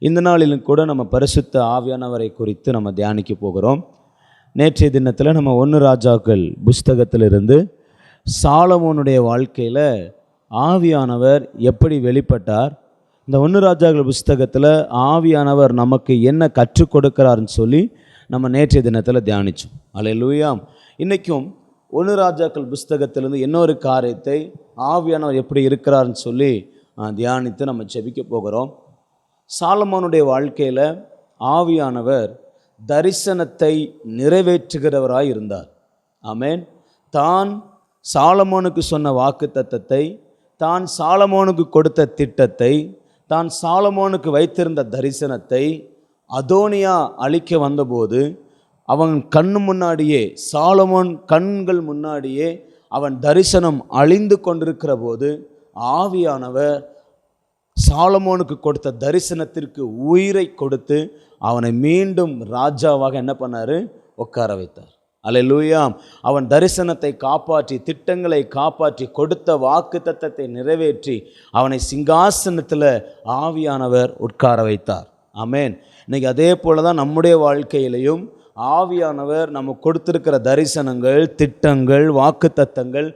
இந்த நாளிலும் கூட நம்ம பரிசுத்த ஆவியானவரை குறித்து நம்ம தியானிக்க போகிறோம். நேற்றைய தினத்தில் நம்ம 1 ராஜாக்கள் புஸ்தகத்திலிருந்து சாலமோனுடைய வாழ்க்கையில் ஆவியானவர் எப்படி வெளிப்பட்டார், இந்த 1 ராஜாக்கள் புஸ்தகத்தில் ஆவியானவர் நமக்கு என்ன கற்றுக் கொடுக்கிறார்னு சொல்லி நம்ம நேற்றைய தினத்தில் தியானித்தோம். அல்லேலூயா. இன்றைக்கும் 1 ராஜாக்கள் புஸ்தகத்திலிருந்து இன்னொரு காரியத்தை ஆவியானவர் எப்படி இருக்கிறார்னு சொல்லி தியானித்து நம்ம ஜெபிக்க போகிறோம். சாலமோனுடைய வாழ்க்கையில் ஆவியானவர் தரிசனத்தை நிறைவேற்றுகிறவராய் இருந்தார். ஆமென். தான் சாலமோனுக்கு சொன்ன வாக்குத்தத்தத்தை, தான் சாலமோனுக்கு கொடுத்த திட்டத்தை, தான் சாலமோனுக்கு வைத்திருந்த தரிசனத்தை அதோனியா அழிக்க வந்தபோது அவன் கண்ணு முன்னாடியே, சாலமோன் கண்கள் முன்னாடியே அவன் தரிசனம் அழிந்து கொண்டிருக்கிற போது ஆவியானவர் சாலமோனுக்கு கொடுத்த தரிசனத்திற்கு உயிரை கொடுத்து அவனை மீண்டும் ராஜாவாக என்ன பண்ணார்? உட்கார வைத்தார். அல்லேலூயா. அவன் தரிசனத்தை காப்பாற்றி, திட்டங்களை காப்பாற்றி, கொடுத்த வாக்குத்தத்தத்தை நிறைவேற்றி அவனை சிங்காசனத்தில் ஆவியானவர் உட்கார வைத்தார். ஆமென். இன்னைக்கு அதே போல தான் நம்முடைய வாழ்க்கையிலையும் ஆவியானவர் நம்ம கொடுத்திருக்கிற தரிசனங்கள், திட்டங்கள், வாக்குத்தத்தங்கள்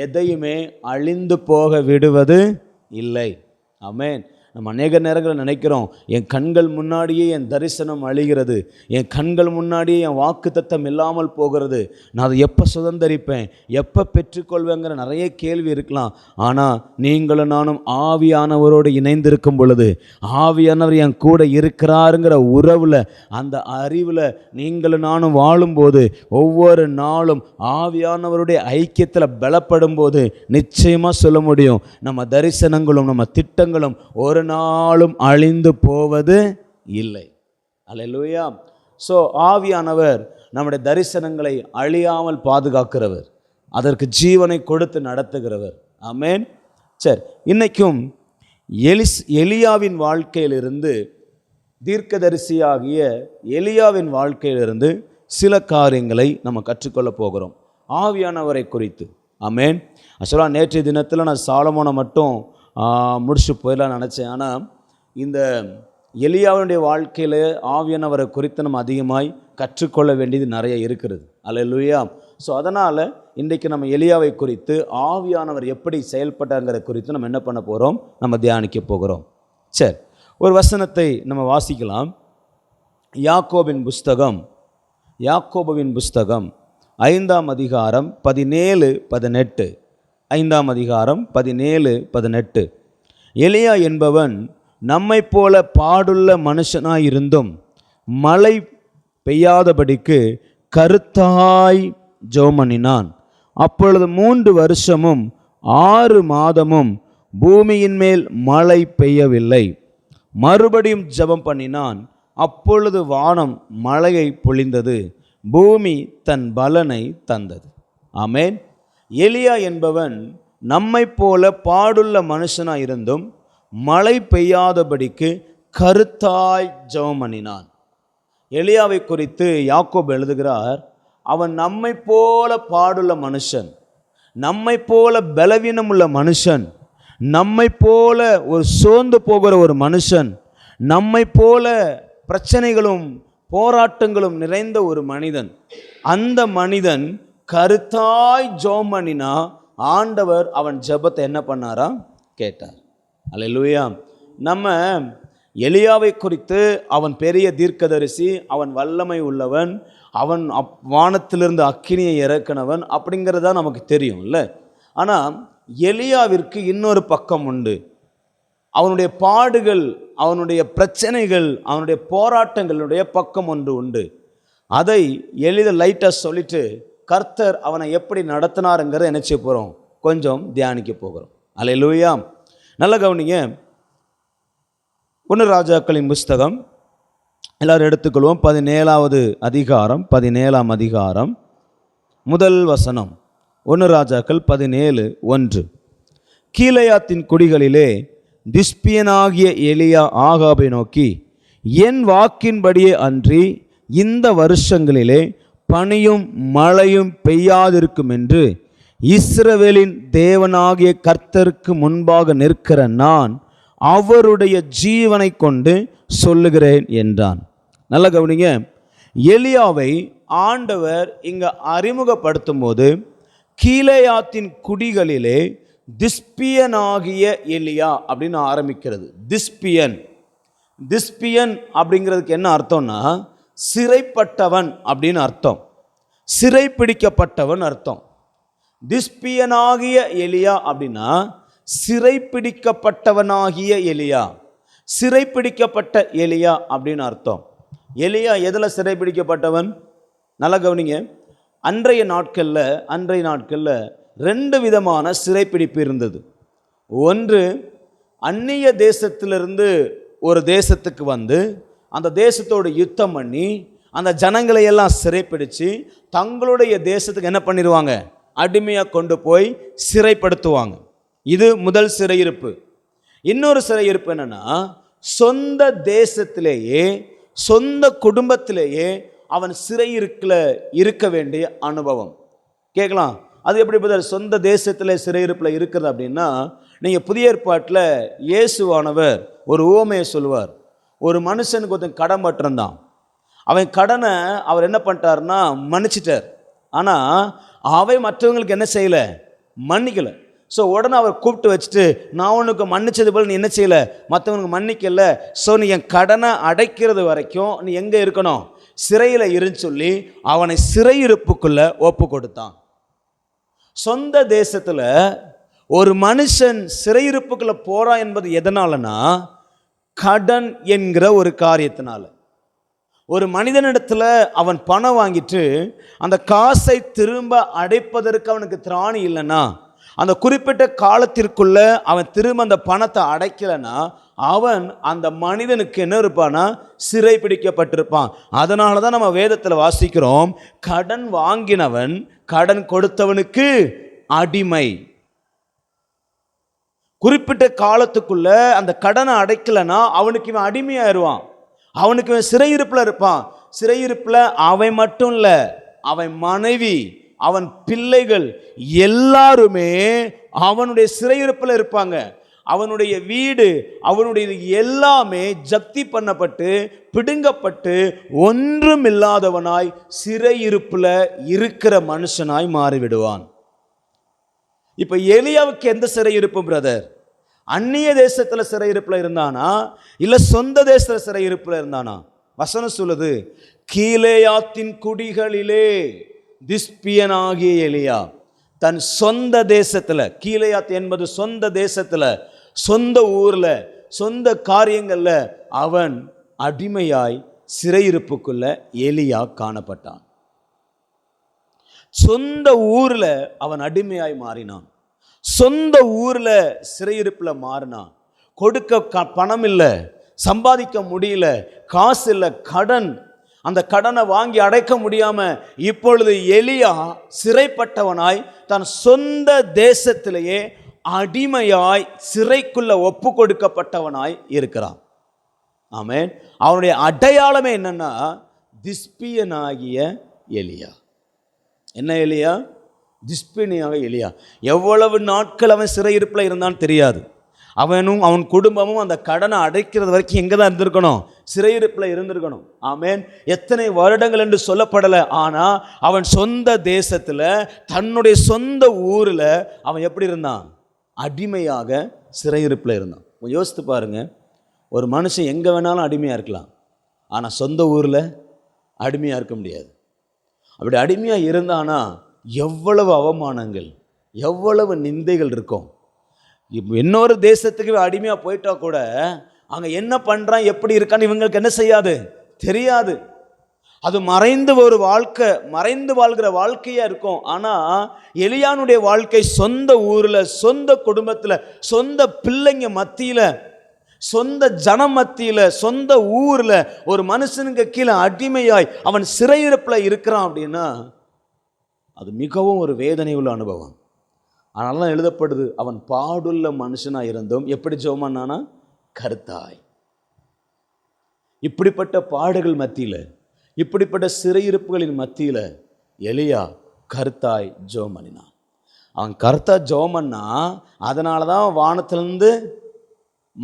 எதையுமே அழிந்து போக விடுவது இல்லை. ஆமென். நம்ம அநேக நேரங்களில் நினைக்கிறோம், என் கண்கள் முன்னாடியே என் தரிசனம் அழிகிறது, என் கண்கள் முன்னாடியே என் வாக்குத்தத்தம் இல்லாமல் போகிறது, நான் அதை எப்போ சுதந்தரிப்பேன், எப்போ பெற்றுக்கொள்வேங்கிற நிறைய கேள்வி இருக்கலாம். ஆனால் நீங்களும் நானும் ஆவியானவரோடு இணைந்திருக்கும் பொழுது, ஆவியானவர் என் கூட இருக்கிறாருங்கிற உறவில், அந்த அறிவில் நீங்களும் நானும் வாழும்போது, ஒவ்வொரு நாளும் ஆவியானவருடைய ஐக்கியத்தில் பலப்படும் போது நிச்சயமாக சொல்ல முடியும், நம்ம தரிசனங்களும் நம்ம திட்டங்களும் ஒரு நாளும் அழிந்து போவது இல்லை. அல்லேலூயா. ஸோ ஆவியானவர் நம்முடைய தரிசனங்களை அழியாமல் பாதுகாக்கிறவர், அதற்கு ஜீவனை கொடுத்து நடத்துகிறவர். ஆமென். சரி, இன்னைக்கும் எலியாவின் வாழ்க்கையிலிருந்து, தீர்க்கதரிசியாகிய எலியாவின் வாழ்க்கையிலிருந்து சில காரியங்களை நம்ம கற்றுக்கொள்ள போகிறோம் ஆவியானவரை குறித்து. ஆமென். ஆக்சுவலாக நேற்றைய தினத்தில் நான் சாலமோனை மட்டும் முடிச்சு போயிடலாம் நினச்சேன். ஆனால் இந்த எலியாவுடைய வாழ்க்கையில் ஆவியானவரை குறித்து நம்ம அதிகமாய் கற்றுக்கொள்ள வேண்டியது நிறைய இருக்கிறது. அல்லேலூயா. ஸோ அதனால் இன்றைக்கு நம்ம எலியாவை குறித்து, ஆவியானவர் எப்படி செயல்பட்டாங்கிற குறித்து நம்ம என்ன பண்ண போகிறோம்? நம்ம தியானிக்க போகிறோம். சரி, ஒரு வசனத்தை நம்ம வாசிக்கலாம். யாக்கோபின் புஸ்தகம் 5ஆம் அதிகாரம் 17-18. 5ஆம் அதிகாரம் 17-18. எலியா என்பவன் நம்மை போல பாடுள்ள மனுஷனாயிருந்தும் மழை பெய்யாதபடிக்கு கருத்தாய் ஜெபமணினான். அப்பொழுது 3 வருஷமும் 6 மாதமும் பூமியின் மேல் மழை பெய்யவில்லை. மறுபடியும் ஜெபம் பண்ணினான். அப்பொழுது வானம் மழையை பொழிந்தது, பூமி தன் பலனை தந்தது. ஆமென். எலியா என்பவன் நம்மை போல பாடுள்ள மனுஷனாக இருந்தும் மழை பெய்யாதபடிக்கு கருத்தாய் ஜெபம் பண்ணினான். எலியாவை குறித்து யாக்கோபு எழுதுகிறார், அவன் நம்மை போல பாடுள்ள மனுஷன், நம்மை போல பலவீனமுள்ள மனுஷன், நம்மை போல ஒரு சோர்ந்து போகிற ஒரு மனுஷன், நம்மை போல பிரச்சனைகளும் போராட்டங்களும் நிறைந்த ஒரு மனிதன். அந்த மனிதன் கருத்தாய் ஜெபம் பண்ணினா ஆண்டவர் அவன் ஜெபத்தை என்ன பண்ணாரா? கேட்டார். அல்லேலூயா. நம்ம எலியாவை குறித்து, அவன் பெரிய தீர்க்கதரிசி, அவன் வல்லமை உள்ளவன், அவன் வானத்திலிருந்து அக்கினியை இறக்கினவன் அப்படிங்கிறது தான் நமக்கு தெரியும் இல்லை? ஆனால் எலியாவிற்கு இன்னொரு பக்கம் உண்டு. அவனுடைய பாடுகள், அவனுடைய பிரச்சனைகள், அவனுடைய போராட்டங்களுடைய பக்கம் ஒன்று உண்டு. அதை லைட்டாக சொல்லிட்டு கர்த்தர் அவனை எப்படி நடத்தினாருங்கிறத என்ன செய்ய போகிறோம்? கொஞ்சம் தியானிக்க போகிறோம். அல்லேலூயா. நல்ல கவனிங்க. 1 ராஜாக்களின் புஸ்தகம் எல்லாரும் எடுத்துக்கொள்வோம். 17ஆவது அதிகாரம் 17ஆம் அதிகாரம் முதல் வசனம். 1 ராஜாக்கள் 17:1. கீலேயாத்தின் குடிகளிலே திஸ்பியனாகிய எலியா ஆகாபை நோக்கி, என் வாக்கின்படியே அன்றி இந்த வருஷங்களிலே பனியும் மழையும் பெய்யாதிருக்கும் என்று இஸ்ரவேலின் தேவனாகிய கர்த்தருக்கு முன்பாக நிற்கிற நான் அவருடைய ஜீவனை கொண்டு சொல்லுகிறேன் என்றான். நல்ல கவனிங்க, எலியாவை ஆண்டவர் இங்க அறிமுகப்படுத்தும் போது கீலேயாத்தின் குடிகளிலே திஸ்பியனாகிய எலியா அப்படின்னு ஆரம்பிக்கிறது. திஸ்பியன் அப்படிங்கிறதுக்கு என்ன அர்த்தம்னா சிறைப்பட்டவன் அப்படின்னு அர்த்தம், சிறைப்பிடிக்கப்பட்டவன் அர்த்தம். திஸ்பியனாகிய எலியா அப்படின்னா சிறைப்பிடிக்கப்பட்டவனாகிய எலியா, சிறைப்பிடிக்கப்பட்ட எலியா அப்படின்னு அர்த்தம். எலியா எதில் சிறைப்பிடிக்கப்பட்டவன்? நல்லா கவனிங்க, அன்றைய நாட்களில் 2 விதமான சிறைப்பிடிப்பு இருந்தது. ஒன்று, அந்நிய தேசத்திலிருந்து ஒரு தேசத்துக்கு வந்து அந்த தேசத்தோடு யுத்தம் பண்ணி அந்த ஜனங்களை எல்லாம் சிறைப்பிடித்து தங்களுடைய தேசத்துக்கு என்ன பண்ணிடுவாங்க, அடிமையாக கொண்டு போய் சிறைப்படுத்துவாங்க. இது முதல் சிறையிருப்பு. இன்னொரு சிறையிருப்பு என்னன்னா, சொந்த தேசத்திலேயே சொந்த குடும்பத்திலேயே அவன் சிறையிருக்கில் இருக்க வேண்டிய அனுபவம். கேட்கலாம், அது எப்படி பதில் சொந்த தேசத்தில் சிறையிருப்பில் இருக்கிறது அப்படின்னா, நீங்கள் புதிய ஏற்பாட்டில் இயேசுவானவர் ஒரு உவமையை சொல்லுவார். ஒரு மனுஷனுக்கு ஒருத்தன் கடன் பட்டிருந்தான். அவன் கடனை அவர் என்ன பண்ணிட்டாருன்னா மன்னிச்சிட்டார். ஆனால் அவன் மற்றவங்களுக்கு என்ன செய்யலை, மன்னிக்கலை. ஸோ உடனே அவர் கூப்பிட்டு வச்சுட்டு, நான் உனக்கு மன்னிச்சது போல் நீ என்ன செய்யலை, மற்றவனுக்கு மன்னிக்கலை, ஸோ நீ என் கடனை அடைக்கிறது வரைக்கும் நீ எங்கே இருக்கணும், சிறையில் இருன்னு சொல்லி அவனை சிறையிருப்புக்குள்ளே ஒப்பு கொடுத்தான். சொந்த தேசத்தில் ஒரு மனுஷன் சிறையிருப்புக்குள்ளே போகிறான் என்பது எதனாலனா, கடன் என்கிற ஒரு காரியத்தினால. ஒரு மனிதனிடத்தில் அவன் பணம் வாங்கிட்டு அந்த காசை திரும்ப அடைப்பதற்கு அவனுக்கு திராணி இல்லைன்னா, அந்த குறிப்பிட்ட காலத்திற்குள்ள அவன் திரும்ப அந்த பணத்தை அடைக்கலைன்னா, அவன் அந்த மனிதனுக்கு என்ன இருப்பானா, சிறை பிடிக்கப்பட்டிருப்பான். அதனால தான் நம்ம வேதத்தில் வாசிக்கிறோம், கடன் வாங்கினவன் கடன் கொடுத்தவனுக்கு அடிமை. குறிப்பிட்ட காலத்துக்குள்ள அந்த கடனை அடைக்கலைன்னா அவனுக்கு இவன் அடிமையாயிருவான், அவனுக்கு இவன் சிறையிருப்பில் இருப்பான். சிறையிருப்பில் அவன் மட்டும் இல்லை, அவன் மனைவி, அவன் பிள்ளைகள் எல்லாருமே அவனுடைய சிறையிருப்பில் இருப்பாங்க. அவனுடைய வீடு, அவனுடைய எல்லாமே ஜப்தி பண்ணப்பட்டு பிடுங்கப்பட்டு ஒன்றுமில்லாதவனாய் சிறையிருப்பில் இருக்கிற மனுஷனாய் மாறிவிடுவான். இப்போ எலியாவுக்கு எந்த சிறையிருப்பு பிரதர்? அந்நிய தேசத்தில் சிறையிருப்பில் இருந்தானா இல்லை சொந்த தேசத்தில் சிறையிருப்பில் இருந்தானா? வசனம் சொல்லுது, கீலேயாத்தின் குடிகளிலே திஸ்பியனாகிய எலியா தன் சொந்த தேசத்தில், கீலேயாத் என்பது சொந்த தேசத்தில், சொந்த ஊரில், சொந்த காரியங்களில் அவன் அடிமையாய் சிறையிருப்புக்குள்ள எலியா காணப்பட்டான். சொந்த ஊரில் அவன் அடிமையாய் மாறினான், சொந்த ஊரில் சிறையிருப்பில் மாறினான். கொடுக்க பணம் இல்லை, சம்பாதிக்க முடியல, காசு இல்லை, கடன், அந்த கடனை வாங்கி அடைக்க முடியாம இப்பொழுது எலியா சிறைப்பட்டவனாய் தன் சொந்த தேசத்திலேயே அடிமையாய் சிறைக்குள்ள ஒப்பு கொடுக்கப்பட்டவனாய் இருக்கிறான். ஆமென். அவனுடைய அடையாளமே என்னன்னா, திஸ்பியனாகிய எலியா. என்ன எலியா? திஸ்பியனாக எலியா. எவ்வளவு நாட்கள் அவன் சிறையிருப்பில் இருந்தான்னு தெரியாது. அவனும் அவன் குடும்பமும் அந்த கடனை அடைக்கிறது வரைக்கும் எங்கே தான் இருந்திருக்கணும், சிறையிருப்பில் இருந்திருக்கணும். ஆமேன். எத்தனை வருடங்கள் என்று சொல்லப்படலை, ஆனால் அவன் சொந்த தேசத்தில் தன்னுடைய சொந்த ஊரில் அவன் எப்படி இருந்தான்? அடிமையாக சிறையிருப்பில் இருந்தான். யோசித்து பாருங்க, ஒரு மனுஷன் எங்கே வேணாலும் அடிமையாக இருக்கலாம், ஆனால் சொந்த ஊரில் அடிமையாக இருக்க முடியாது. அப்படி அடிமையாக இருந்தானா எவ்வளவு அவமானங்கள், எவ்வளவு நிந்தைகள் இருக்கும். இப்போ இன்னொரு தேசத்துக்கு அடிமையாக போயிட்டா கூட அங்கே என்ன பண்ணுறான், எப்படி இருக்கான்னு இவங்களுக்கு என்ன செய்யாது, தெரியாது. அது மறைந்து ஒரு வாழ்க்கை, மறைந்து வாழ்கிற வாழ்க்கையாக இருக்கும். ஆனால் எலியானுடைய வாழ்க்கை சொந்த ஊரில், சொந்த குடும்பத்தில், சொந்த பிள்ளைங்க மத்தியில், சொந்த ஜனம் மத்தியில், சொந்த ஊரில் ஒரு மனுஷனுக்கு கீழே அடிமையாய் அவன் சிறையிருப்பில் இருக்கிறான் அப்படின்னா அது மிகவும் ஒரு வேதனை உள்ள அனுபவம். அதனால தான் எழுதப்படுது, அவன் பாடுள்ள மனுஷனாக இருந்தும் எப்படி ஜெபமானானா, கர்த்தாய். இப்படிப்பட்ட பாடுகள் மத்தியில், இப்படிப்பட்ட சிறையிருப்புகளின் மத்தியில் எலியா கர்த்தாய் ஜெபம் பண்ணினான். அவன் கர்த்தா ஜெபம் பண்ணா, அதனால தான் வானத்திலிருந்து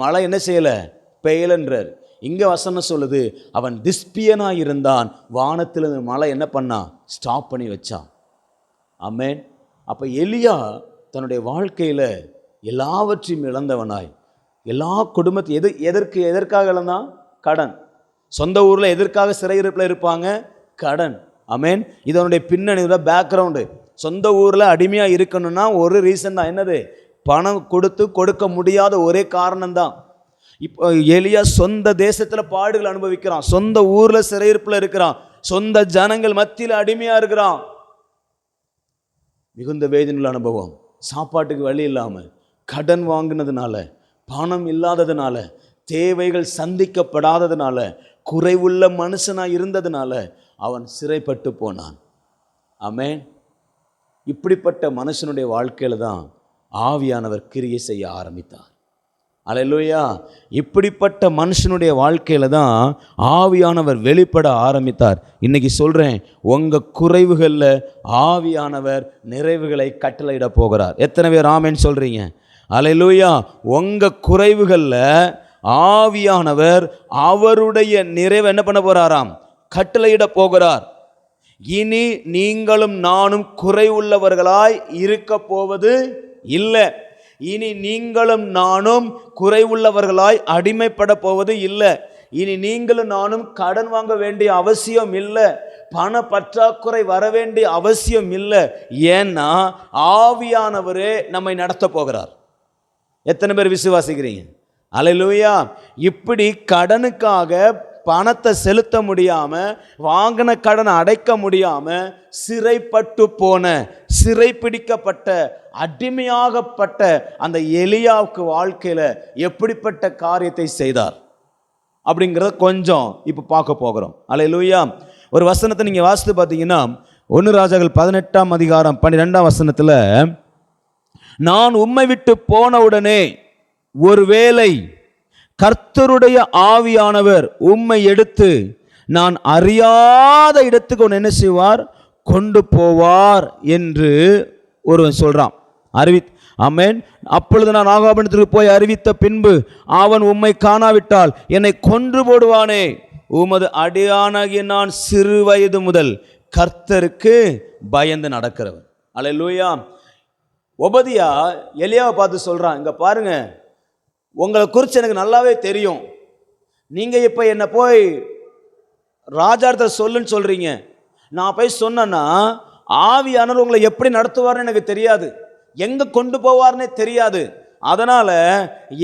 மழை என்ன செய்யலை, பெய்யலன்றார். இங்கே வசனம் சொல்லுது, அவன் திஸ்பியனாக இருந்தான், வானத்தில் மழை என்ன பண்ணான், ஸ்டாப் பண்ணி வச்சான். ஆமென். அப்போ எலியா தன்னுடைய வாழ்க்கையில் எல்லாவற்றையும் இழந்தவனாய், எல்லா குடும்பத்தை எதற்காக இழந்தான், கடன். சொந்த ஊரில் எதற்காக சிறையிருப்பில் இருப்பாங்க, கடன். ஆமென். இதனுடைய பின்னணி பேக்ரவுண்டு. சொந்த ஊரில் அடிமையாக இருக்கணும்னா ஒரு ரீசன் தான், என்னது, பணம் கொடுக்க முடியாத ஒரே காரணம்தான். இப்போ எலியா சொந்த தேசத்தில் பாடுகள் அனுபவிக்கிறான், சொந்த ஊரில் சிறையிருப்பில் இருக்கிறான், சொந்த ஜனங்கள் மத்தியில் அடிமையாக இருக்கிறான். மிகுந்த வேதனையுள்ள அனுபவம். சாப்பாட்டுக்கு வழி இல்லாமல், கடன் வாங்கினதுனால, பணம் இல்லாததுனால, தேவைகள் சந்திக்கப்படாததுனால, குறைவுள்ள மனுஷனாக இருந்ததுனால அவன் சிறைப்பட்டு போனான். ஆமென். இப்படிப்பட்ட மனுஷனுடைய வாழ்க்கையில் தான் ஆவியானவர் கிரியை செய்ய ஆரம்பித்தார். அல்லேலூயா. இப்படிப்பட்ட மனுஷனுடைய வாழ்க்கையில் தான் ஆவியானவர் வெளிப்பட ஆரம்பித்தார். இன்றைக்கி சொல்கிறேன், உங்கள் குறைவுகளில் ஆவியானவர் நிறைவுகளை கட்டளையிட போகிறார். எத்தனை பேர் ஆமென் சொல்கிறீங்க? அல்லேலூயா. உங்கள் குறைவுகளில் ஆவியானவர் அவருடைய நிறைவை என்ன பண்ண போகிறாராம், கட்டளையிட போகிறார். இனி நீங்களும் நானும் குறைவுள்ளவர்களாய் இருக்க போவது இல்லை. இனி நீங்களும் நானும் குறைவுள்ளவர்களாய் அடிமைப்பட போவது இல்லை. இனி நீங்களும் நானும் கடன் வாங்க வேண்டிய அவசியம் இல்லை, பண பற்றாக்குறை வர வேண்டிய அவசியம் இல்லை. ஏன்னா ஆவியானவரே நம்மை நடத்த போகிறார். எத்தனை பேர் விசுவாசிக்கிறீங்க? அல்லேலூயா. இப்படி கடனுக்காக பணத்தை செலுத்த முடியாமல், வாங்கின கடனை அடைக்க முடியாமல் சிறைப்பட்டு போன, சிறைப்பிடிக்கப்பட்ட, அடிமையாகப்பட்ட அந்த எலியாவுக்கு வாழ்க்கையில் எப்படிப்பட்ட காரியத்தை செய்தார் அப்படிங்கிறத கொஞ்சம் இப்போ பார்க்க போகிறோம். அல்லேலூயா. ஒரு வசனத்தை நீங்கள் வாசித்து பார்த்தீங்கன்னா, 1 ராஜாக்கள் 18ஆம் அதிகாரம் 12ஆம் வசனத்தில், நான் உம்மை விட்டு போன உடனே ஒருவேளை கர்த்தருடைய ஆவியானவர் உம்மை எடுத்து நான் அறியாத இடத்துக்கு ஒன்று என்ன செய்வார், கொண்டு போவார் என்று ஒருவன் சொல்றான். ஆமென். அப்பொழுது நான் ஆகாபிடத்திற்கு போய் அறிவித்த பின்பு அவன் உம்மை காணாவிட்டால் என்னை கொன்று போடுவானே. உமது அடியானாகிய நான் சிறு வயது முதல் கர்த்தருக்கு பயந்து நடக்கிறவன். அல்லேலூயா. ஒபதியா எலியாவை பார்த்து சொல்றான், இங்க பாருங்க, உங்களை குறித்து எனக்கு நல்லாவே தெரியும். நீங்கள் இப்போ என்னை போய் ராஜார்த்த சொல்லுன்னு சொல்கிறீங்க. நான் போய் சொன்னேன்னா ஆவியானவர் உங்களை எப்படி நடத்துவார்னு எனக்கு தெரியாது, எங்கே கொண்டு போவார்னே தெரியாது. அதனால்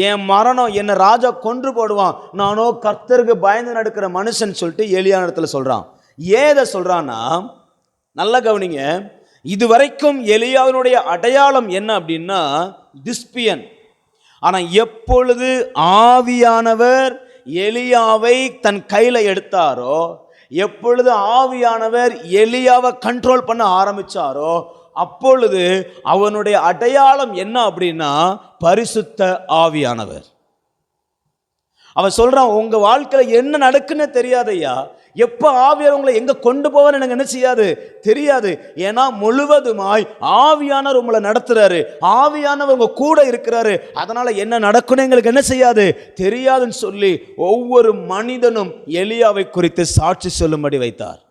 என் மரணம், என்னை ராஜா கொன்று போடுவான், நானோ கர்த்தருக்கு பயந்து நடக்கிற மனுஷன் சொல்லிட்டு எலியா இடத்துல சொல்கிறான். ஏதை சொல்கிறான்னா, நல்லா கவனிங்க. இதுவரைக்கும் எலியாவினுடைய அடையாளம் என்ன அப்படின்னா திஸ்பியன். ஆனால் எப்பொழுது ஆவியானவர் எலியாவை தன் கையில் எடுத்தாரோ, எப்பொழுது ஆவியானவர் எலியாவை கண்ட்ரோல் பண்ண ஆரம்பித்தாரோ, அப்பொழுது அவனுடைய அடையாளம் என்ன அப்படின்னா பரிசுத்த ஆவியானவர். அவன் சொல்கிறான், உங்கள் வாழ்க்கையில் என்ன நடக்குன்னு தெரியாதையா, எப்போ ஆவியார் உங்களை எங்கே கொண்டு போவான்னு எனக்கு என்ன செய்யாது, தெரியாது. ஏன்னா முழுவதுமாய் ஆவியானவர் உங்களை நடத்துகிறாரு, ஆவியானவர் உங்கள் கூட இருக்கிறாரு. அதனால் என்ன நடக்குன்னு எங்களுக்கு என்ன செய்யாது, தெரியாதுன்னு சொல்லி ஒவ்வொரு மனிதனும் எலியாவை குறித்து சாட்சி சொல்லும்படி வைத்தார்.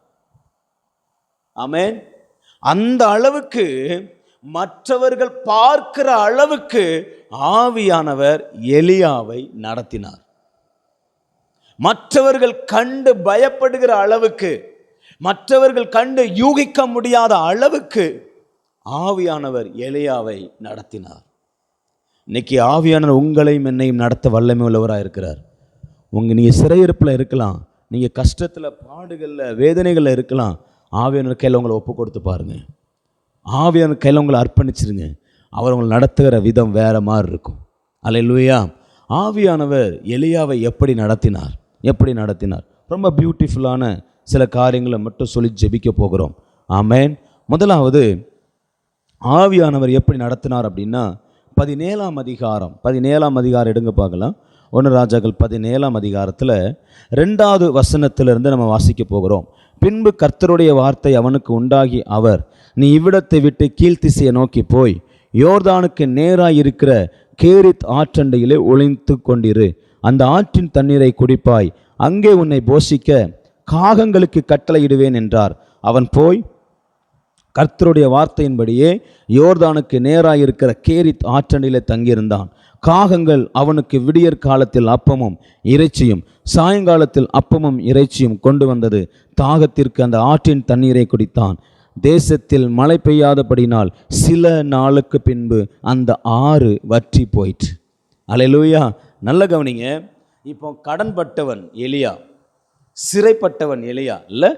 ஆமென். அந்த அளவுக்கு, மற்றவர்கள் பார்க்கிற அளவுக்கு ஆவியானவர் எலியாவை நடத்தினார். மற்றவர்கள் கண்டு பயப்படுகிற அளவுக்கு, மற்றவர்கள் கண்டு யூகிக்க முடியாத அளவுக்கு ஆவியானவர் எலியாவை நடத்தினார். இன்னைக்கு ஆவியானவர் உங்களையும் என்னையும் நடத்த வல்லமை உள்ளவராக இருக்கிறார். நீங்கள் சிறையிருப்பில் இருக்கலாம், நீங்கள் கஷ்டத்தில், பாடுகளில், வேதனைகளில் இருக்கலாம். ஆவியானவர் கையில் உங்களை ஒப்பு கொடுத்து பாருங்க, ஆவியானவர் கையில் உங்களை அர்ப்பணிச்சிருங்க. அவர் உங்களை நடத்துகிற விதம் வேற மாதிரி இருக்கும். அல்லேலூயா. ஆவியானவர் எலியாவை எப்படி நடத்தினார், எப்படி நடத்தினார்? ரொம்ப பியூட்டிஃபுல்லான சில காரியங்களை மட்டும் சொல்லி ஜெபிக்க போகிறோம். ஆமென். முதலாவது ஆவியானவர் எப்படி நடத்தினார் அப்படின்னா 17ஆம் அதிகாரம் எடுங்க பார்க்கலாம். 1 ராஜாக்கள் 17ஆம் அதிகாரத்தில் 2வது வசனத்திலிருந்து நம்ம வாசிக்க போகிறோம். பின்பு கர்த்தருடைய வார்த்தை அவனுக்கு உண்டாகி அவர், நீ இவ்விடத்தை விட்டு கீழ்த்திசையை நோக்கி போய் யோர்தானுக்கு நேராக இருக்கிற கேரித் ஆற்றண்டையிலே ஒளிந்து கொண்டிரு, அந்த ஆற்றின் தண்ணீரை குடிப்பாய், அங்கே உன்னை போஷிக்க காகங்களுக்கு கட்டளையிடுவேன் என்றார். அவன் போய் கர்த்தருடைய வார்த்தையின்படியே யோர்தானுக்கு நேராயிருக்கிற கேரித் ஆற்றண்டிலே தங்கியிருந்தான். காகங்கள் அவனுக்கு விடியற் காலத்தில் அப்பமும் இறைச்சியும் சாயங்காலத்தில் அப்பமும் இறைச்சியும் கொண்டு வந்தது. தாகத்திற்கு அந்த ஆற்றின் தண்ணீரை குடித்தான். தேசத்தில் மழை பெய்யாதபடினால் சில நாளுக்கு பின்பு அந்த ஆறு வற்றி போயிற்று. அல்லேலூயா. நல்ல கவனிங்க. இப்போ கடன்பட்டவன் எலியா, சிறைப்பட்டவன் எலியா இல்லை,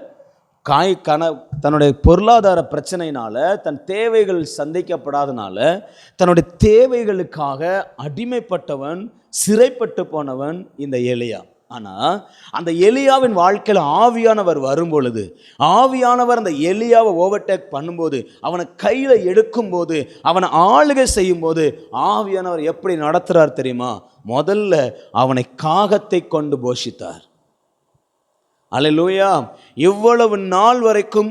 தன்னுடைய பொருளாதார பிரச்சனையினால தன் தேவைகள் சந்திக்கப்படாதனால தன்னுடைய தேவைகளுக்காக அடிமைப்பட்டவன், சிறைப்பட்டு போனவன் இந்த எலியா. ஆனால் அந்த எலியாவின் வாழ்க்கையில் ஆவியானவர் வரும் பொழுது, ஆவியானவர் அந்த எலியாவை ஓவர்டேக் பண்ணும்போது, அவனை கையில் எடுக்கும்போது, அவனை ஆளுகை செய்யும் போது ஆவியானவர் எப்படி நடத்துகிறார் தெரியுமா? முதல்ல அவனை காகத்தை கொண்டு போஷித்தார். அல்லேலூயா. இவ்வளவு நாள் வரைக்கும்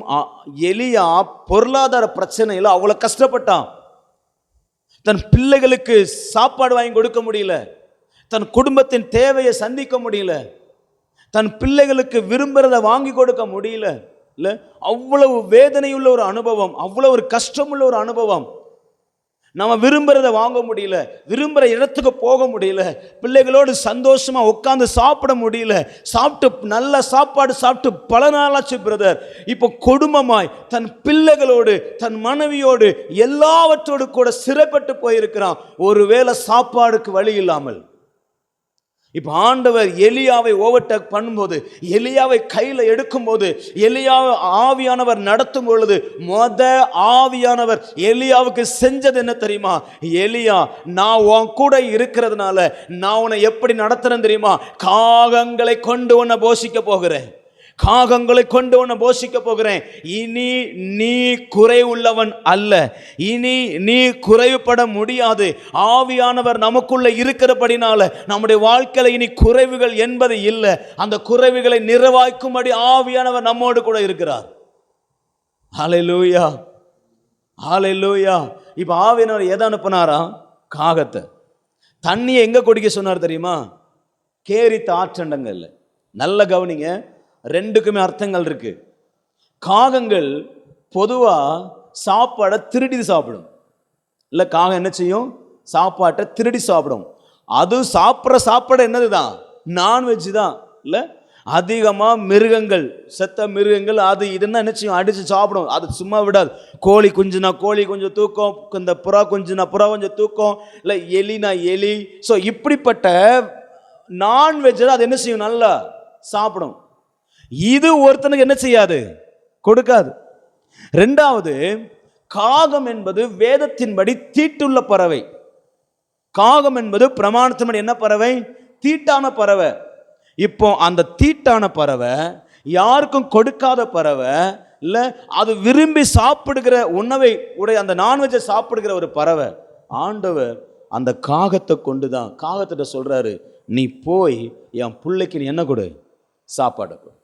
எலியா பொருளாதார பிரச்சனையில் அவ்வளோ கஷ்டப்பட்டான். தன் பிள்ளைகளுக்கு சாப்பாடு வாங்கி கொடுக்க முடியல, தன் குடும்பத்தின் தேவையை சந்திக்க முடியல, தன் பிள்ளைகளுக்கு விரும்புகிறத வாங்கி கொடுக்க முடியல. இல்லை, அவ்வளவு வேதனையுள்ள ஒரு அனுபவம், அவ்வளோ ஒரு கஷ்டமுள்ள ஒரு அனுபவம். நம்ம விரும்புகிறத வாங்க முடியல, விரும்புகிற இடத்துக்கு போக முடியல, பிள்ளைகளோடு சந்தோஷமாக உட்காந்து சாப்பிட முடியல, சாப்பிட்டு நல்ல சாப்பாடு சாப்பிட்டு பல நாளாச்சு பிரதர். இப்போ குடும்பமாய் தன் பிள்ளைகளோடு தன் மனைவியோடு எல்லாவற்றோடு கூட சிறைப்பட்டு போயிருக்கிறான், ஒருவேளை சாப்பாடுக்கு வழி இல்லாமல். இப்போ ஆண்டவர் எலியாவை ஓவர்டேக் பண்ணும்போது, எலியாவை கையில் எடுக்கும்போது, எலியாவை ஆவியானவர் நடத்தும் பொழுது ஆவியானவர் எலியாவுக்கு செஞ்சது என்ன தெரியுமா? எலியா, நான் உன் கூட இருக்கிறதுனால நான் உன்னை எப்படி நடத்துறேன் தெரியுமா? காகங்களை கொண்டு உன்னை போஷிக்க போகிறேன், காகங்களை கொண்டு உன்னை போஷிக்க போகிறேன். இனி நீ குறைவுள்ளவன் அல்ல, இனி நீ குறைவுபட முடியாது. ஆவியானவர் நமக்குள்ள இருக்கிறபடினால நம்முடைய வாழ்க்கையில இனி குறைவுகள் என்பது இல்லை. அந்த குறைவுகளை நிறைவாக்கும்படி ஆவியானவர் நம்மோடு கூட இருக்கிறார். ஹல்லேலூயா, ஹல்லேலூயா. இப்போ ஆவியானவர் எதை அனுப்பினாரா? காகத்தை. தண்ணியை எங்க குடிக்க சொன்னார் தெரியுமா? கேரித் ஆற்றண்டங்கள்ல. நல்ல கவனிங்க, ரெண்டுக்குமே அர்த்தங்கள் இருக்கு. காகங்கள் பொதுவா சாப்பாடை திருடி சாப்பிடும். இல்லை, காகம் என்ன செய்யும்? சாப்பாட்டை திருடி சாப்பிடும். அது சாப்பிட்ற சாப்பாடு என்னதுதான்? நான்வெஜ் தான். இல்லை, அதிகமாக மிருகங்கள், செத்த மிருகங்கள் அது இதுன்னா என்ன செய்யும்? அடித்து சாப்பிடும். அது சும்மா விடாது. கோழி குஞ்சுனா கோழி கொஞ்சம் தூக்கம், இந்த புறா குஞ்சுனா புறா கொஞ்சம் தூக்கம், இல்லை எலினா எலி. ஸோ இப்படிப்பட்ட நான்வெஜ் அது என்ன செய்யும்? நல்லா சாப்பிடும். இது ஒருத்தனுக்கு என்ன செய்யாது? கொடுக்காது. ரெண்டாவது, காகம் என்பது வேதத்தின்படி தீட்டுள்ள பறவை. காகம் என்பது பிரமாணத்தின்படி என்ன பறவை? தீட்டான பறவை. இப்போ அந்த தீட்டான பறவை, யாருக்கும் கொடுக்காத பறவை, இல்லை அது விரும்பி சாப்பிடுகிற உணவை உடைய அந்த நான்வெஜ்ஜை சாப்பிடுகிற ஒரு பறவை. ஆண்டவர் அந்த காகத்தை கொண்டு தான் காகத்திட்ட சொல்றாரு, நீ போய் என் பிள்ளைக்கு நீ என்ன கொடு? சாப்பாடு கொடு.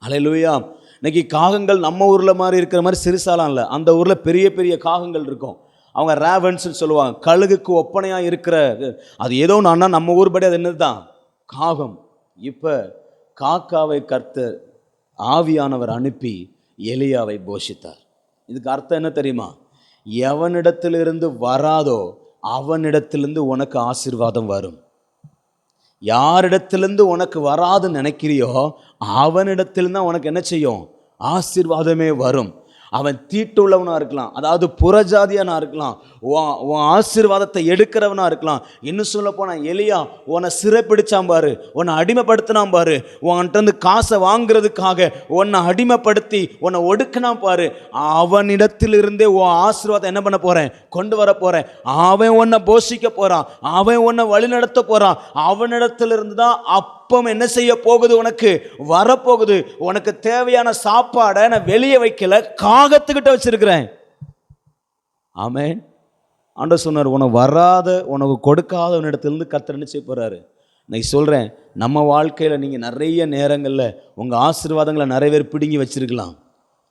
அல்லேலூயா. இன்னைக்கு காகங்கள் நம்ம ஊரில் மாதிரி இருக்கிற மாதிரி சிறுசாலாம் இல்லை. அந்த ஊரில் பெரிய பெரிய காகங்கள் இருக்கும். அவங்க ரேவன்ஸ்னு சொல்லுவாங்க, கழுகுக்கு ஒப்பனையாக இருக்கிற அது ஏதோ ஒன்று. நம்ம ஊர் படி அது என்னது தான்? காகம். இப்போ காக்காவை கர்த்தர் ஆவியானவர் அனுப்பி எலியாவை போஷித்தார். இதுக்கு அர்த்தம் என்ன தெரியுமா? எவனிடத்திலிருந்து வராதோ அவனிடத்திலிருந்து உனக்கு ஆசீர்வாதம் வரும். யாரிடத்திலிருந்து உனக்கு வராதுன்னு நினைக்கிறியோ அவனிடத்திலிருந்து தான் உனக்கு என்ன செய்யும்? ஆசீர்வாதமே வரும். அவன் தீட்டுள்ளவனாக இருக்கலாம், அதாவது புறஜாதியானா இருக்கலாம், உன் ஆசீர்வாதத்தை எடுக்கிறவனா இருக்கலாம். இன்னும் சொல்ல போனால் எலியா உன்னை சிறைப்பிடிச்சான் பாரு, உன்னை அடிமைப்படுத்தினான் பாரு, உன்கிட்ட காசை வாங்குறதுக்காக உன்னை அடிமைப்படுத்தி உன்னை ஒடுக்கினான் பாரு. அவனிடத்திலிருந்தே உன் ஆசீர்வாதம் என்ன பண்ண போகிறேன்? கொண்டு வர போகிறேன். அவன் உன்னை போஷிக்க போகிறான், அவன் உன்னை வழி நடத்த போகிறான். அவனிடத்திலிருந்து தான் அப்பம் என்ன செய்ய போகுது? உனக்கு வரப்போகுது. உனக்கு தேவையான சாப்பாடை நான் வெளியே வைக்கல, காகத்துக்கிட்ட வச்சிருக்கிறேன். ஆமென். ஆண்டவர் சொன்னார், உனக்கு வராத உனக்கு கொடுக்காத இடத்துலேருந்து கர்த்தர் என்ன செய்ய போகிறாரு? நான் சொல்கிறேன், நம்ம வாழ்க்கையில் நீங்கள் நிறைய நேரங்களில் உங்கள் ஆசீர்வாதங்களை நிறைய பேர் பிடுங்கி வச்சிருக்கலாம்,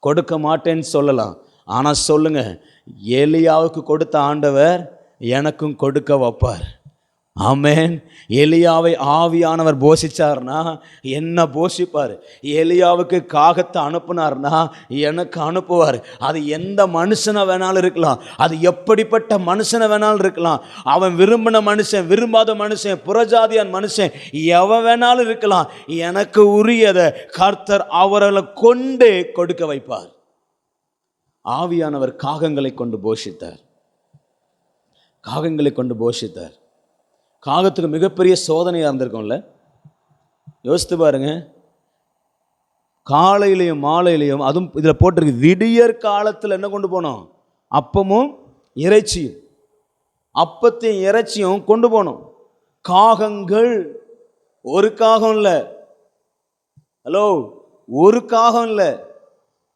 கொடுக்க மாட்டேன்னு சொல்லலாம். ஆனால் சொல்லுங்கள், எலியாவுக்கு கொடுத்த ஆண்டவர் எனக்கும் கொடுக்க வைப்பார். ஆமென். எலியாவை ஆவியானவர் போஷிச்சார்னா என்ன போஷிப்பார். எலியாவுக்கு காகத்தை அனுப்புனார்னா எனக்கு அனுப்புவார். அது எந்த மனுஷனை வேணாலும் இருக்கலாம், அது எப்படிப்பட்ட மனுஷனை வேணாலும் இருக்கலாம். அவன் விரும்பின மனுஷன், விரும்பாத மனுஷன், புறஜாதியான் மனுஷன், எவன் வேணாலும் இருக்கலாம். எனக்கு உரியதை கர்த்தர் அவர்களை கொண்டு கொடுக்க வைப்பார். ஆவியானவர் காகங்களை கொண்டு போஷித்தார். காகங்களை கொண்டு போஷித்தார். காகத்துக்கு மிகப்பெரிய சோதனையாக இருந்திருக்கும்ல. யோசித்து பாருங்க. காலையிலையும் மாலையிலையும், அதுவும் இதில் போட்டிருக்கு, விடியற் காலத்தில் என்ன கொண்டு போனோம்? அப்பமும் இறைச்சியும். அப்பத்தையும் இறைச்சியும் கொண்டு போனோம். காகங்கள், ஒரு காகம் இல்லை, ஹலோ, ஒரு காகம் இல்லை,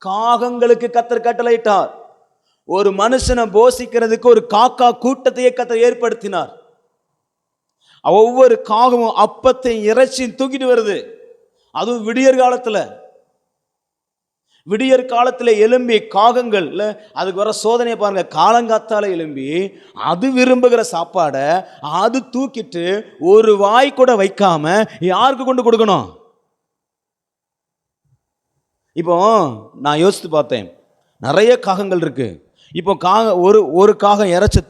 காகங்களுக்கு கர்த்தர் கட்டளையிட்டார். ஒரு மனுஷனை போஷிக்கிறதுக்கு ஒரு காக்கா கூட்டத்தையே கர்த்தர் ஏற்படுத்தினார். ஒவ்வொரு காகமும் அப்பத்தையும் இறைச்சியும் தூக்கிட்டு வருது. அதுவும் விடியற் காலத்தில். விடியற் காலத்தில் எழும்பி காகங்கள், அதுக்கு வர சோதனையை பாருங்க. காலங்காத்தால எழும்பி அது விரும்புகிற சாப்பாடை அது தூக்கிட்டு ஒரு வாய் கூட வைக்காம யாருக்கு கொண்டு கொடுக்கணும்? இப்போ நான் யோசித்து பார்த்தேன், நிறைய காகங்கள் இருக்கு. இப்போ ஒரு காகம் இறைச்சி